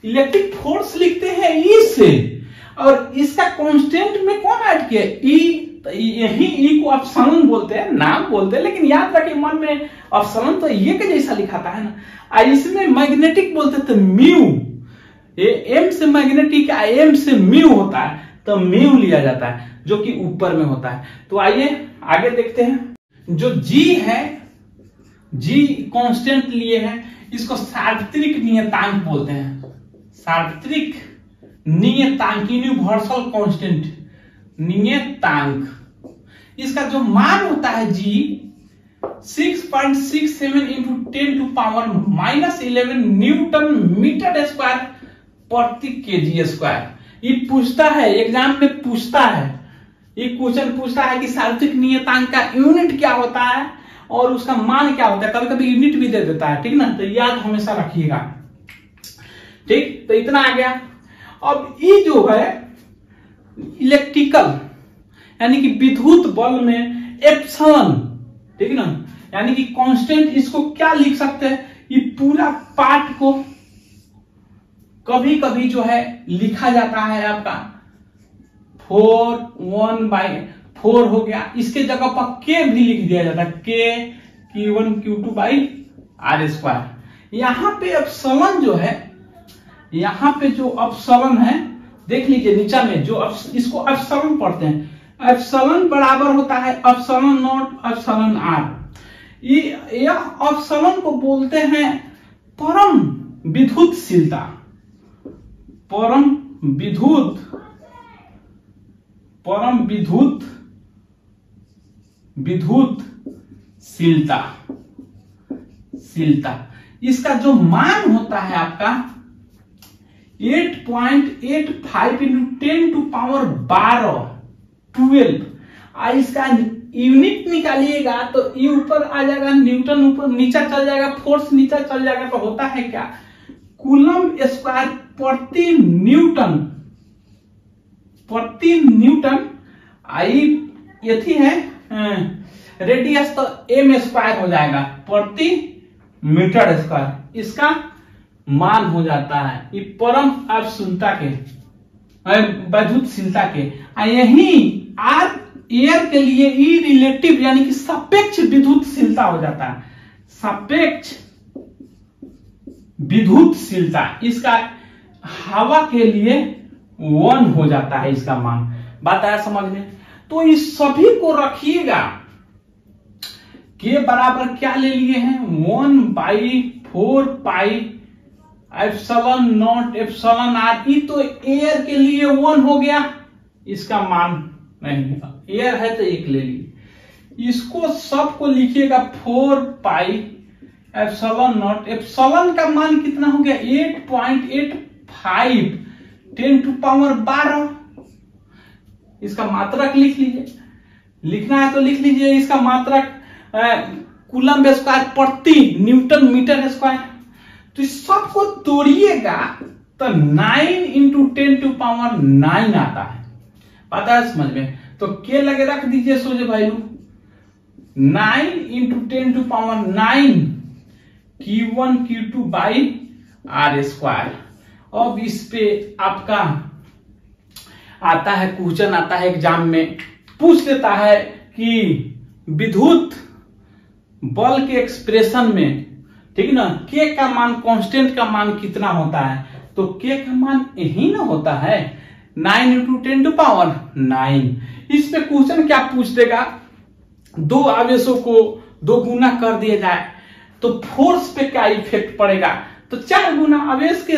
इलेक्ट्रिक फोर्स लिखते हैं ई से, और इसका कांस्टेंट में कौन ऐड किया ई, तो यही ई को एप्सिलॉन बोलते हैं, नाम बोलते हैं, लेकिन याद रखिए मन में एप्सिलॉन तो ये के जैसा लिखाता है ना। इसमें मैग्नेटिक बोलते थे म्यू, एम से मैग्नेटिक, एम से म्यू होता है, तो म्यू लिया जाता है जो कि ऊपर में होता है। तो आइए आगे देखते हैं। जो जी है, जी कांस्टेंट लिए है, इसको सार्वत्रिक नियतांक बोलते हैं, सार्वत्रिक नियतांक, यूनिवर्सल कांस्टेंट नियतांक। इसका जो मान होता है जी 6.67 इंटू 10⁻⁻11 न्यूटन मीटर स्क्वायर प्रति केजी स्क्वायर। ये पूछता है एग्जाम में, पूछता है ये क्वेश्चन पूछता है कि सार्वत्रिक नियतांक का यूनिट क्या होता है और उसका मान क्या होता है, कभी कभी यूनिट भी दे देता है, ठीक ना, तो याद हमेशा रखिएगा। ठीक, तो इतना आ गया। अब ये जो है इलेक्ट्रिकल यानी कि विद्युत बल में एप्सिलॉन, ठीक ना, यानी कि कांस्टेंट, इसको क्या लिख सकते हैं, ये पूरा पार्ट को कभी कभी जो है लिखा जाता है आपका 1/4 हो गया, इसके जगह पर के भी लिख दिया जाता है, के Q1 Q2/r²। यहां पे एप्सिलॉन जो है, यहां पे जो एप्सिलॉन है देख लीजिए नीचा में, जो इसको एप्सिलॉन पढ़ते हैं, एप्सिलॉन बराबर होता है एप्सिलॉन नॉट एप्सिलॉन आर। यह एप्सिलॉन को बोलते हैं परम विद्युतशीलता, परम विद्युतशीलता। इसका जो मान होता है आपका 8.85 इंटू 10⁻12। इसका यूनिट निकालिएगा तो ये ऊपर आ जाएगा, न्यूटन ऊपर नीचा चल जाएगा, फोर्स नीचा चल जाएगा, तो होता है क्या, कूलम स्क्वायर प्रति न्यूटन। आई यथी है रेडियस, तो m स्क्वायर हो जाएगा प्रति मीटर स्क्वायर, इसका मान हो जाता है। ये परम अविद्युतशीलता के, विद्युतशीलता के, यही आर एयर के लिए ई रिलेटिव यानी कि सापेक्ष विद्युतशीलता हो जाता है, सापेक्ष विद्युतशीलता। इसका हवा के लिए 1 हो जाता है इसका मान। बात आया समझ में? तो इस सभी को रखिएगा, के बराबर क्या ले लिए हैं 1/4 pi epsilon naught epsilon R. E तो एयर के लिए 1 हो गया, इसका मान नहीं, एयर है तो 1 ले लीजिए। इसको सबको लिखिएगा 4 पाई एप्सिलॉन नॉट, एप्सिलॉन का मान कितना हो गया 8.85 10⁻12। इसका मात्रक लिख लीजिए, लिखना है तो लिख लीजिए। इसका मात्रक कूलम स्क्वायर प्रति न्यूटन मीटर स्क्वायर। तो इस सबको तोड़िएगा तो 9 इंटू 10⁻9 आता है। पता है समझ में? तो के लगे रख दीजिए सोचे भाई 9 इंटू 10⁻9 Q1 Q2/r²। अब इस पे आपका आता है क्वेश्चन, आता है एग्जाम में, पूछ देता है कि विद्युत बल के एक्सप्रेशन में, ठीक ना, के का मान, कांस्टेंट का मान कितना होता है, तो के का मान यही ना होता है 9 इंटू 10⁻9। इस पे क्वेश्चन क्या पूछ देगा, दो आवेशों को 2 गुना कर दिया जाए तो फोर्स पे क्या इफेक्ट पड़ेगा, तो 4 गुना आवेश के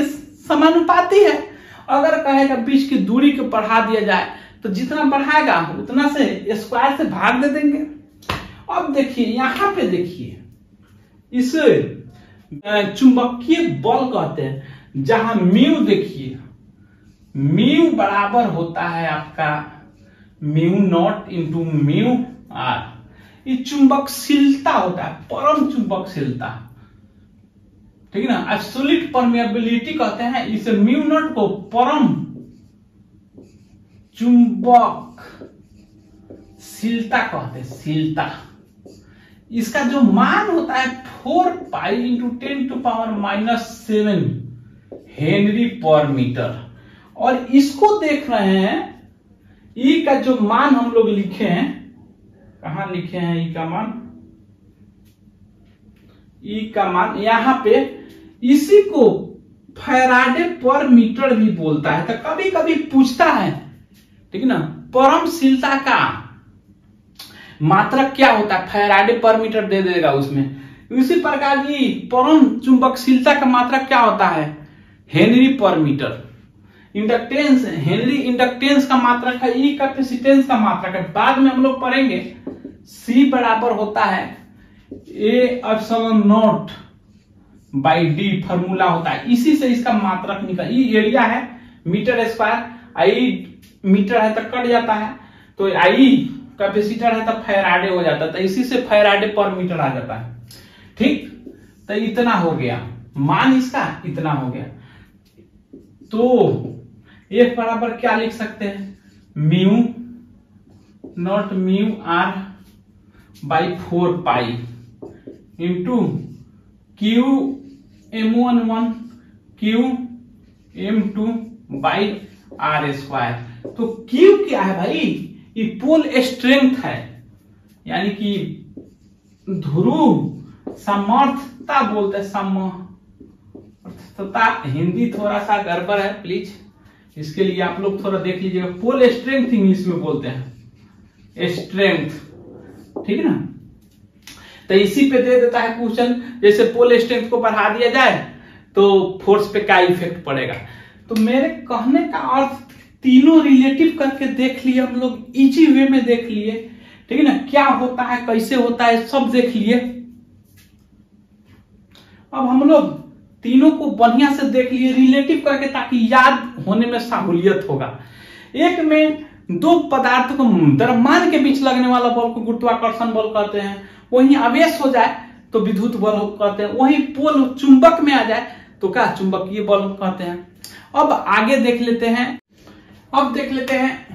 समानुपाती है। अगर कहेगा बीच की दूरी को बढ़ा दिया जाए तो जितना बढ़ाएगा उतना से स्क्वायर से भाग दे देंगे। अब देखिए यहां पे, देखिए इस चुंबकीय बल कहते हैं, जहां म्यू देखिए, म्यू बराबर होता है आपका mu naught into mu R. ये चुंबकशीलता होता है, परम चुंबकशीलता, ठीक है ना। एब्सोल्यूट परमेबिलिटी कहते हैं इसे, म्यू नॉट को परम चुंबकशीलता कहते हैं, शीलता। इसका जो मान होता है 4 पाई इंटू 10⁻⁻7 हेनरी पर मीटर। और इसको देख रहे हैं, ई का जो मान हम लोग लिखे हैं, कहां लिखे हैं ई का मान, ई का मान यहां पे, इसी को फैराडे पर मीटर भी बोलता है। तो कभी कभी पूछता है, ठीक है ना, परमशीलता का मात्रक क्या होता है, फैराडे पर मीटर दे देगा उसमें। इसी प्रकार की परम चुंबकशीलता का मात्रक क्या होता है, हेनरी पर मीटर। इंडक्टेंस, हेनरी इंडक्टेंस का मात्रक है, ई कैपेसिटेंस का मात्रक है, बाद में हम लोग पढ़ेंगे। सी बराबर होता है A epsilon not by D, formula होता है। इसी से इसका मात्रक निकल, ई एरिया है मीटर स्क्वायर, आई मीटर है तो कट जाता है, तो आई कैपेसिटर है तो फैराडे हो जाता है, तो इसी से फैराडे पर मीटर आ जाता है। ठीक, तो इतना हो गया मान, इसका इतना हो गया। तो एक बराबर क्या लिख सकते हैं, mu naught mu R by 4 pi into q M11 q M2 by r square. तो क्यू क्या है भाई, ये पोल स्ट्रेंथ है, यानी कि ध्रुव सामर्थ्यता बोलते हैं, सामर्थ्यता। हिंदी थोड़ा सा गड़बड़ है, प्लीज इसके लिए आप लोग थोड़ा देख लीजिएगा। पोल स्ट्रेंथ इंग्लिश में बोलते हैं, स्ट्रेंथ, ठीक है ना। तो इसी पे दे देता है क्वेश्चन, जैसे पोल स्ट्रेंथ को बढ़ा दिया जाए तो फोर्स पे क्या इफेक्ट पड़ेगा। तो मेरे कहने का अर्थ, तीनों रिलेटिव करके देख लिए हम लोग, इजी वे में देख लिए, ठीक है ना, क्या होता है कैसे होता है सब देख लिए। अब हम लोग तीनों को बढ़िया से देख लिए रिलेटिव करके, ताकि याद होने में सहूलियत होगा। एक में दो पदार्थ को द्रव्यमान के बीच लगने वाला बल को गुरुत्वाकर्षण बल कहते हैं, वहीं आवेश हो जाए तो विद्युत बल कहते हैं, वहीं पोल चुंबक में आ जाए तो क्या चुंबकीय बल कहते हैं। अब आगे देख लेते हैं, अब देख लेते हैं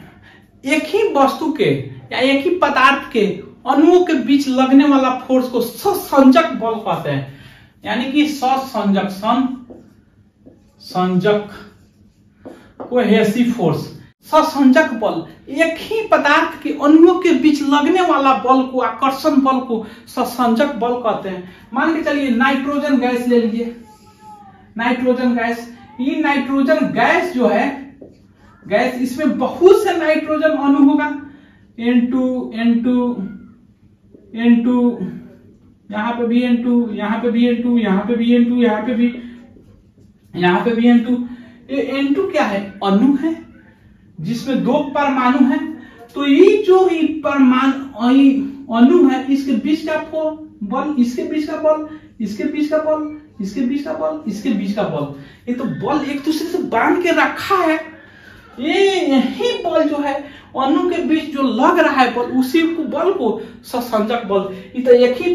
एक ही वस्तु के या एक ही पदार्थ के अणुओं के बीच लगने वाला फोर्स को सहसंजक बल कहते हैं, यानी कि सहसंजक, संजक कोहेसिव फोर्स, सहसंजक बल। एक ही पदार्थ के अणुओं के बीच लगने वाला बल को, आकर्षण बल को सहसंजक बल कहते हैं। मान के चलिए नाइट्रोजन गैस ले लीजिए, नाइट्रोजन गैस, ये नाइट्रोजन गैस जो है, गैस, इसमें बहुत से नाइट्रोजन अणु होगा, N2 यहाँ पे भी N2, यहाँ पे भी N2, यहाँ पे भी N2, यहाँ पे भी N2। ये N2 क्या है, अणु है जिसमें 2 परमाणु है। तो ये जो ही परमाणु अणु है, इसके बीच का बल, इसके बीच का बल, इसके बीच का बल, इसके बीच का बल, इसके बीच का बल, ये तो बल एक दूसरे से बांध के रखा है। यही बल जो है अणु के बीच जो लग रहा है बल, उसी को बल को सहसंजक बल। ये तो एक ही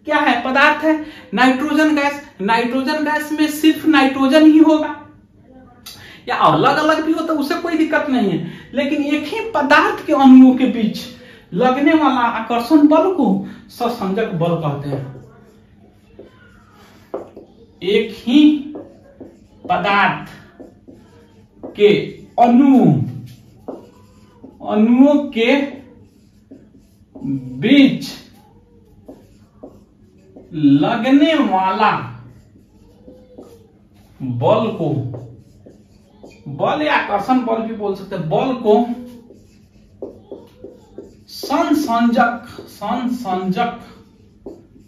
क्या है, पदार्थ है, नाइट्रोजन गैस। नाइट्रोजन गैस में सिर्फ नाइट्रोजन ही होगा, या अलग अलग भी होता है, उससे कोई दिक्कत नहीं है, लेकिन एक ही पदार्थ के अणुओं के बीच लगने वाला आकर्षण बल को सहसंजक बल कहते हैं। एक ही पदार्थ के अणुओं के बीच लगने वाला बल को, बल या आकर्षण बल भी बोल सकते हैं, बल को संसंजक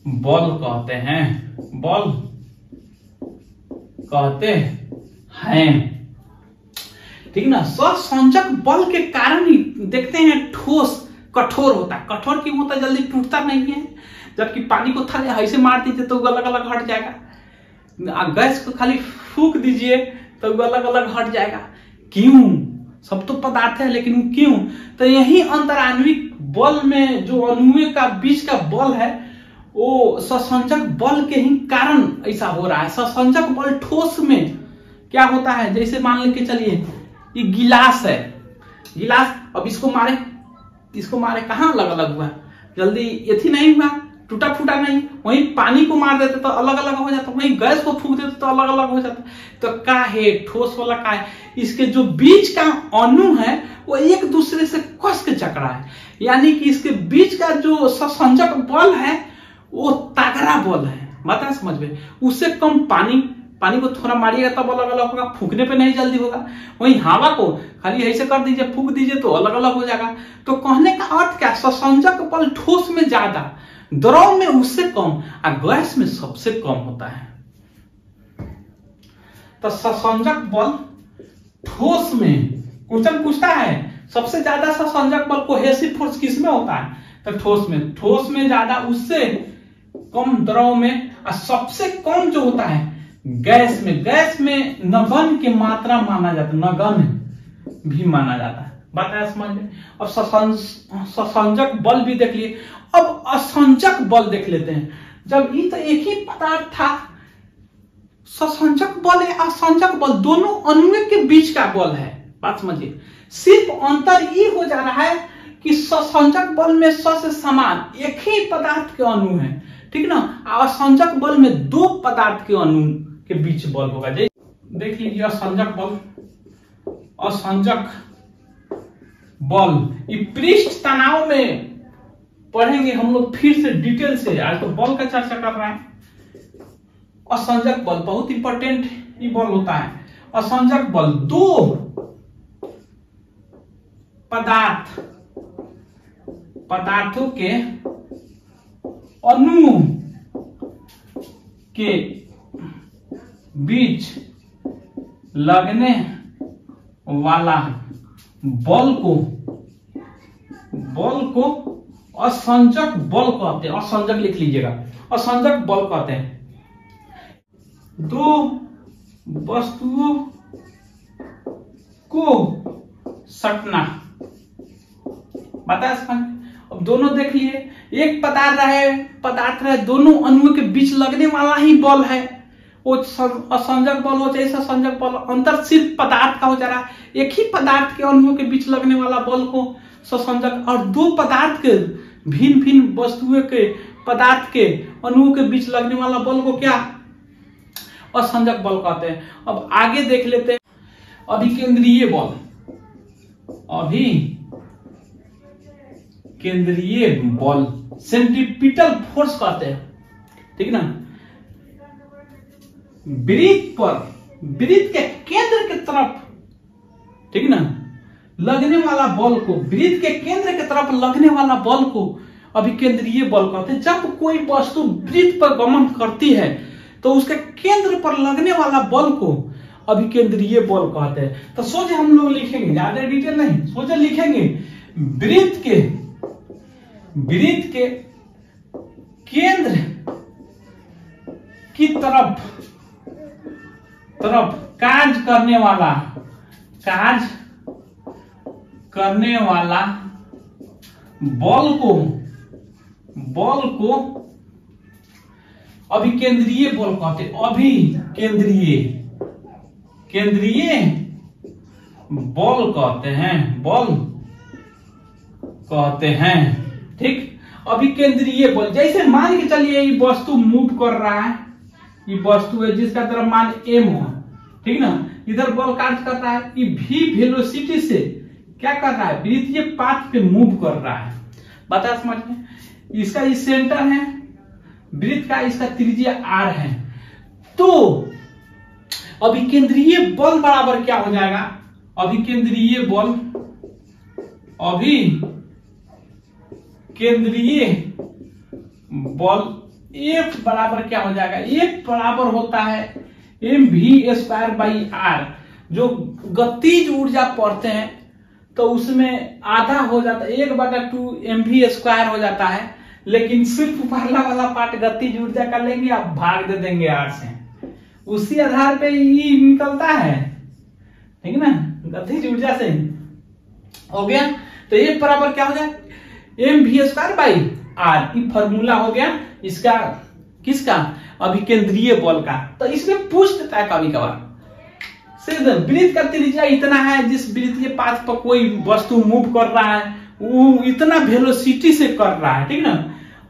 बल कहते हैं, बल कहते हैं, ठीक ना। सहसंजक बल के कारण ही देखते हैं ठोस कठोर होता है। कठोर क्यों होता है, जल्दी टूटता नहीं है, जबकि पानी को थले ऐसे मार दीजिए तो अलग अलग हट जाएगा। गैस को खाली फूंक दीजिए तो वो अलग अलग हट जाएगा। क्यों? सब तो पदार्थ है, लेकिन क्यों? तो यही अंतराण्विक बल में जो अणुओं का बीच का बल है वो ससंजक बल के ही कारण ऐसा हो रहा है। ससंजक बल ठोस में क्या होता है, जैसे मान लेके चलिए ये गिलास है, गिलास अब इसको मारे कहाँ अलग अलग हुआ, जल्दी यथी नहीं हुआ, टूटा फूटा नहीं। वहीं पानी को मार देते तो अलग अलग हो जाता, वहीं गैस को फूंक देते तो अलग अलग हो जाता। तो का है ठोस वाला का है, इसके जो बीच का अणु है वो एक दूसरे से कस के चकरा है, यानी कि इसके बीच का जो ससंजक बल है वो तगड़ा बल है। बात है समझ में? उससे कम पानी को थोड़ा मारिएगा तब अलग अलग होगा, फूकने पे नहीं जल्दी होगा। वहीं हवा को खाली ऐसे कर दीजिए, फूक दीजिए तो अलग अलग हो जाएगा। तो कहने का अर्थ क्या, ससंजक बल ठोस में ज्यादा, द्रव में उससे कम और गैस में सबसे कम होता है। तो ससंजक बल ठोस में क्वेश्चन पूछता है सबसे ज्यादा ससंजक बल कोहेसिव फोर्स किसमें होता है, तो ठोस में ज्यादा, उससे कम द्रव में, और सबसे कम जो होता है गैस में नगन की मात्रा माना जाता है, नगन भी माना जाता है। बात है समझ में? अब ससंजक बल भी देख लिए, अब असंजक बल देख लेते हैं। जब ये तो एक ही पदार्थ था, ससंजक बल या असंजक बल दोनों अणुओं के बीच का बल है। बात समझिए, सिर्फ अंतर ये हो जा रहा है कि ससंजक बल में स से समान एक ही पदार्थ के अणु है, ठीक ना। असंजक बल में दो पदार्थ के अणु के बीच बल होगा। देख लीजिए असंजक बल ये पृष्ठ तनाव में पढ़ेंगे हम लोग फिर से डिटेल से, आज तो बल का चर्चा कर रहे हैं। असंजक बल बहुत इंपॉर्टेंट ये बल होता है। असंजक बल दो पदार्थों के अणु के बीच लगने वाला बल को असंजक बल कहते हैं। असंजक लिख लीजिएगा, असंजक बल कहते हैं। दो वस्तुओं को सटना, बता समझ। अब दोनों देख लिए, एक पदार्थ रहे, दोनों अणुओं के बीच लगने वाला ही बल है, वो असंजक बल हो चाहे ससंजक बल, अंतर सिर्फ पदार्थ का हो जा रहा है। एक ही पदार्थ के अणुओं के बीच लगने वाला बल को ससंजक, और दो पदार्थ के भिन्न वस्तुओं के पदार्थ के अणुओं के बीच लगने वाला बल को क्या, असंजक बल कहते हैं। अब आगे देख लेते हैं अभिकेंद्रीय बल। केंद्रीय बल सेंट्रीपिटल फोर्स कहते हैं, ठीक ना। वृत्त के केंद्र की तरफ, ठीक ना, लगने वाला बल को, वृत्त के केंद्र की तरफ लगने वाला बल को अभिकेंद्रीय बल कहते हैं। जब कोई वस्तु वृत्त पर गमन करती है तो उसके केंद्र पर लगने वाला बल को अभिकेंद्रीय बल कहते हैं। तो सोचे हम लोग लिखेंगे, ज्यादा डिटेल नहीं, सोचे लिखेंगे वृत्त के केंद्र की तरफ कार्य करने वाला बल को अभिकेंद्रीय बल कहते हैं। केंद्रीय बल कहते हैं, ठीक। अभिकेंद्रीय बल, जैसे मान के चलिए ये वस्तु मूव कर रहा है, ये वस्तु है जिसका द्रव्यमान m हो, ठीक ना। इधर बल कार्य कर रहा है, ये v वेलोसिटी से क्या कर रहा है, वृत्तीय पाथ पे मूव कर रहा है। बता समझ में? इसका ये सेंटर है वृत्त का, इसका त्रिज्या r है। तो अभिकेंद्रीय बल बराबर क्या हो जाएगा, अभिकेंद्रीय बल F बराबर क्या हो जाएगा, F बराबर होता है mv²/r। जो गतिज ऊर्जा पढ़ते हैं तो उसमें आधा हो जाता है, 1/2 mv² हो जाता है। लेकिन सिर्फ पहला वाला पार्ट गतिज ऊर्जा का लेंगे, आप भाग दे देंगे r से, उसी आधार पे ई निकलता है, ठीक ना, गतिज ऊर्जा से हो गया। तो ये बराबर क्या हो जाए, mv² बाई r। ये फॉर्मूला हो गया इसका, किसका, अभिकेंद्रीय बल का। तो इसमें पूछ देता है कभी कभार, सिर्फ वृत्त का त्रिज्या इतना है, जिस वृत्त के पास पर कोई वस्तु मूव कर रहा है वो इतना वेलोसिटी से कर रहा है, ठीक ना,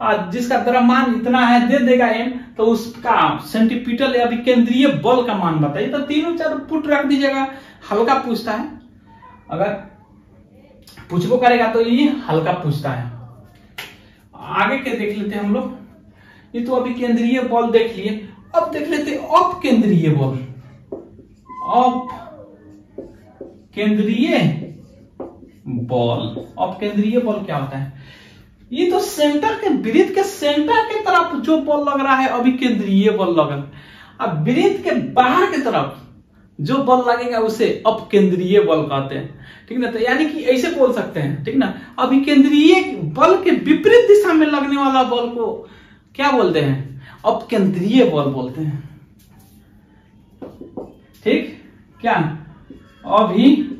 और जिसका द्रव्यमान इतना है दे देगा m, तो उसका सेंटीपिटल अभिकेंद्रीय बल का मान बताइए। तो तीनों चार पुट रख दीजिएगा, हल्का पूछता है, अगर पूछबो करेगा तो ये हल्का पूछता है। आगे के देख लेते हैं हम लोग, ये तो अभी केंद्रीय बल देख लिए, अब देख लेते हैं अपकेंद्रीय बल। अपकेंद्रीय बल, अपकेंद्रीय बल क्या होता है, ये तो सेंटर के, वृत्त के सेंटर के तरफ जो बल लग रहा है अभिकेंद्रीय बल लग रहा है, अब वृत्त के बाहर के तरफ जो बल लगेगा उसे अपकेंद्रीय बल कहते हैं, ठीक ना। तो यानी कि ऐसे बोल सकते हैं, ठीक ना, अभिकेंद्रीय बल के विपरीत दिशा में लगने वाला बल को क्या बोलते हैं, अपकेंद्रीय बल बोलते हैं, ठीक। क्या, अभिकेंद्रीय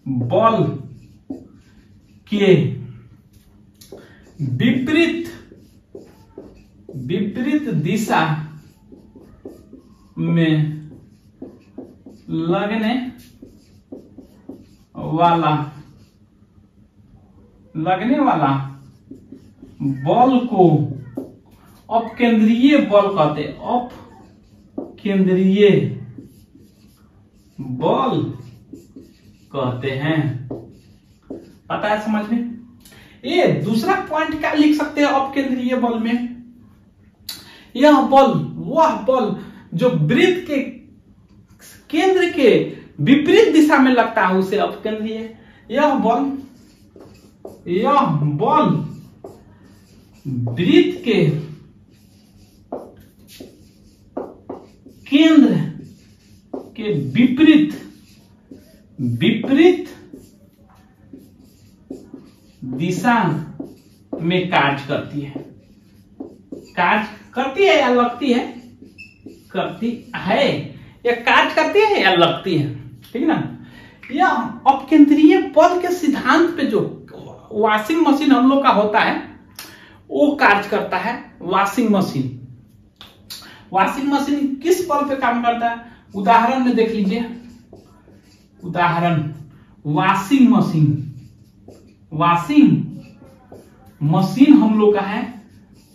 बल के विपरीत दिशा में लगने वाला बल को अपकेंद्रीय बल कहते हैं, अपकेंद्रीय बल कहते हैं। पता है समझ में। ये दूसरा पॉइंट क्या लिख सकते हैं अपकेंद्रीय बल में, यह बल वह बल जो वृत्त के केंद्र के विपरीत दिशा में लगता है उसे अपकेंद्रीय। यह बल वृत्त के केंद्र के विपरीत दिशा में कार्य करती है। कार्य करती है या लगती है, करती है, या कार्य करती है या लगती है, ठीक ना। यह अपकेंद्रीय बल के सिद्धांत पे जो वॉशिंग मशीन हम लोग का होता है वो कार्य करता है। वॉशिंग मशीन किस बल पे काम करता है, उदाहरण में देख लीजिए। उदाहरण, वॉशिंग मशीन हम लोग का है,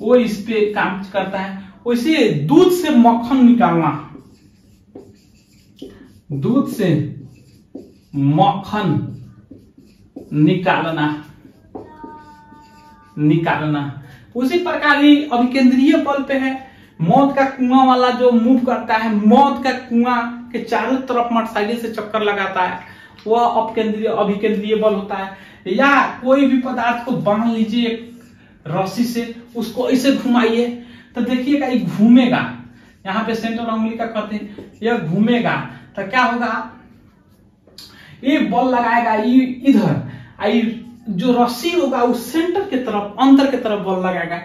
वो इस पे काम करता है। वैसे दूध से मक्खन निकालना, दूध से मक्खन निकालना उसी प्रकार ही अभिकेंद्रीय बल पे है। मौत का कुआं वाला जो मूव करता है, मौत का कुआं के चारों तरफ मोटरसाइकिल से चक्कर लगाता है, वह अभिकेंद्रीय बल होता है। या कोई भी पदार्थ को बांध लीजिए रस्सी से, उसको ऐसे घुमाइए तो देखिएगा ये घूमेगा। यहाँ पे सेंटर उंगली का कहते हैं, यह घूमेगा तो क्या होगा, ये बल लगाएगा इधर, जो रस्सी होगा उस सेंटर के तरफ, अंतर के तरफ बल लगाएगा,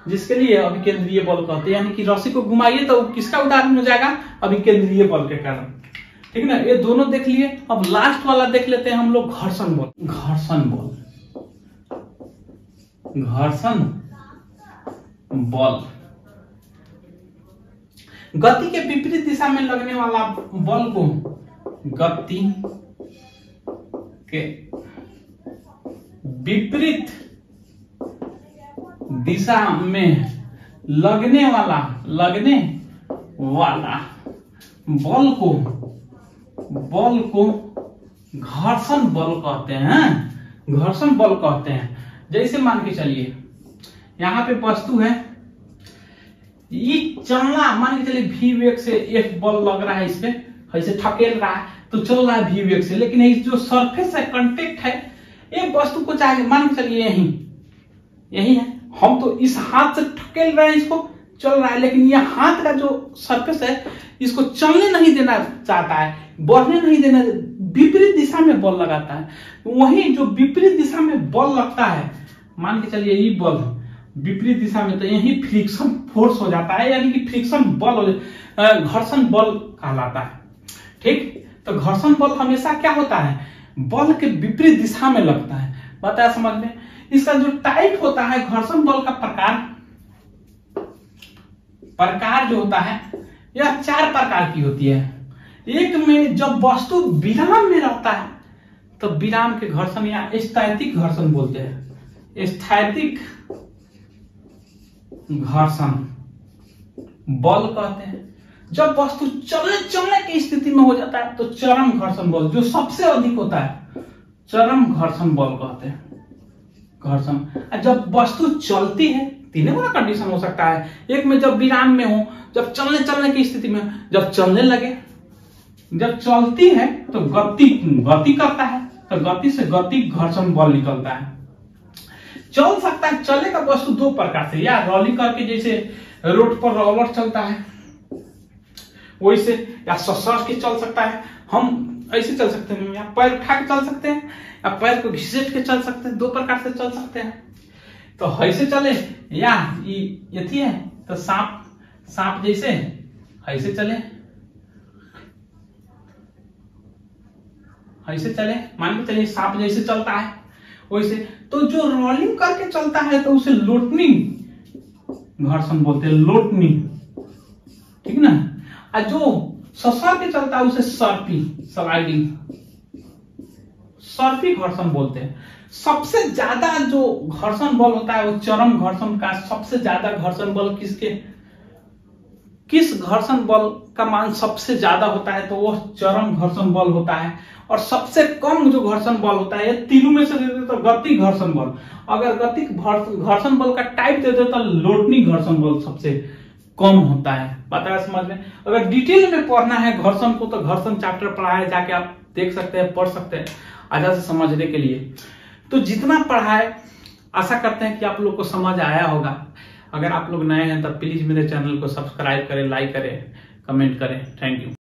जिसके लिए अभिकेंद्रीय बल कहते हैं। यानी कि रस्सी को घुमाइए तो किसका उदाहरण हो जाएगा, अभिकेंद्रीय बल के कारण, ठीक ना। ये दोनों देख लिए। अब लास्ट वाला देख लेते हैं हम लोग, घर्षण बल। गति के विपरीत दिशा में लगने वाला बल को गति के विपरीत दिशा में लगने वाला बल को घर्षण बल कहते हैं। जैसे मान के चलिए यहाँ पे वस्तु है, ये चलना, मान के चलिए v वेग से F बल लग रहा है, इस पे ऐसे ठकेल रहा है तो चल रहा है v वेग से, लेकिन ये जो सरफेस है, कांटेक्ट है, एक वस्तु को चाहे मान के चलिए यही है, हम तो इस हाथ से ठकेल रहे हैं, इसको चल रहा है, लेकिन यह हाथ का जो सरफेस है इसको चलने नहीं देना चाहता है, बढ़ने नहीं देना, विपरीत दिशा में बल लगाता है। वही जो विपरीत दिशा में बल लगता है, मान के चलिए ये बल, विपरीत दिशा में, तो यही फ्रिक्शन फोर्स हो जाता है, यानी कि फ्रिक्शन बल घर्षण बल कहलाता है। ठीक, तो घर्षण बल हमेशा क्या होता है, बल के विपरीत दिशा में लगता है। बात है समझ में। इसका जो टाइप होता है घर्षण बल का प्रकार जो होता है, यह 4 प्रकार की होती है। एक में जब वस्तु विराम में रहता है तो विराम के घर्षण या स्थैतिक घर्षण बोलते हैं। स्थैतिक घर्षण बल कहते हैं। जब वस्तु चलने की स्थिति में हो जाता है तो चरम घर्षण बल, जो सबसे अधिक होता है, चरम घर्षण बल कहते हैं। घर्षण जब वस्तु चलती है, तीनों बड़ा कंडीशन हो सकता है। एक में जब विराम में हो, जब चलने की स्थिति में, जब चलने लगे, जब चलती है तो गति करता है, तो गति से गति घर्षण बल निकलता है। चल सकता है, चलेगा वस्तु 2 प्रकार से, या रोलिंग करके, जैसे रोड पर रोलर चलता है वैसे, या ससर के चल सकता है। हम ऐसे चल सकते हैं, या पैर उठा के चल सकते हैं, या पैर को घिसेट के चल सकते हैं। 2 प्रकार से चल सकते हैं। तो ऐसे चले, या यथी है तो सांप जैसे ऐसे चले, ऐसे चले, मान के चलिए सांप जैसे चलता है वैसे। तो जो रोलिंग करके चलता है तो उसे लोटनिंग घर्षण बोलते हैं, लोटनिंग, ठीक ना। और जो ससर के चलता है उसे सर्पी घर्षण बोलते हैं। सबसे ज्यादा जो घर्षण बल होता है वो चरम घर्षण का, सबसे ज्यादा घर्षण बल किस घर्षण बल का मान सबसे ज्यादा होता है, तो वो चरम घर्षण बल होता है। और सबसे कम जो घर्षण बल होता है, ये तीनों में से देते तो गति घर्षण बल। अगर गति घर्षण बल का टाइप देते तो लोटनी घर्षण बल सबसे कम होता है। पता है समझ में। अगर डिटेल में पढ़ना है घर्षण को तो घर्षण चैप्टर पढ़ा है, जाके आप देख सकते हैं, पढ़ सकते हैं अच्छा से समझने के लिए। तो जितना पढ़ा है आशा करते हैं कि आप लोग को समझ आया होगा। अगर आप लोग नए हैं तो प्लीज मेरे चैनल को सब्सक्राइब करें, लाइक करें, कमेंट करें। Thank you.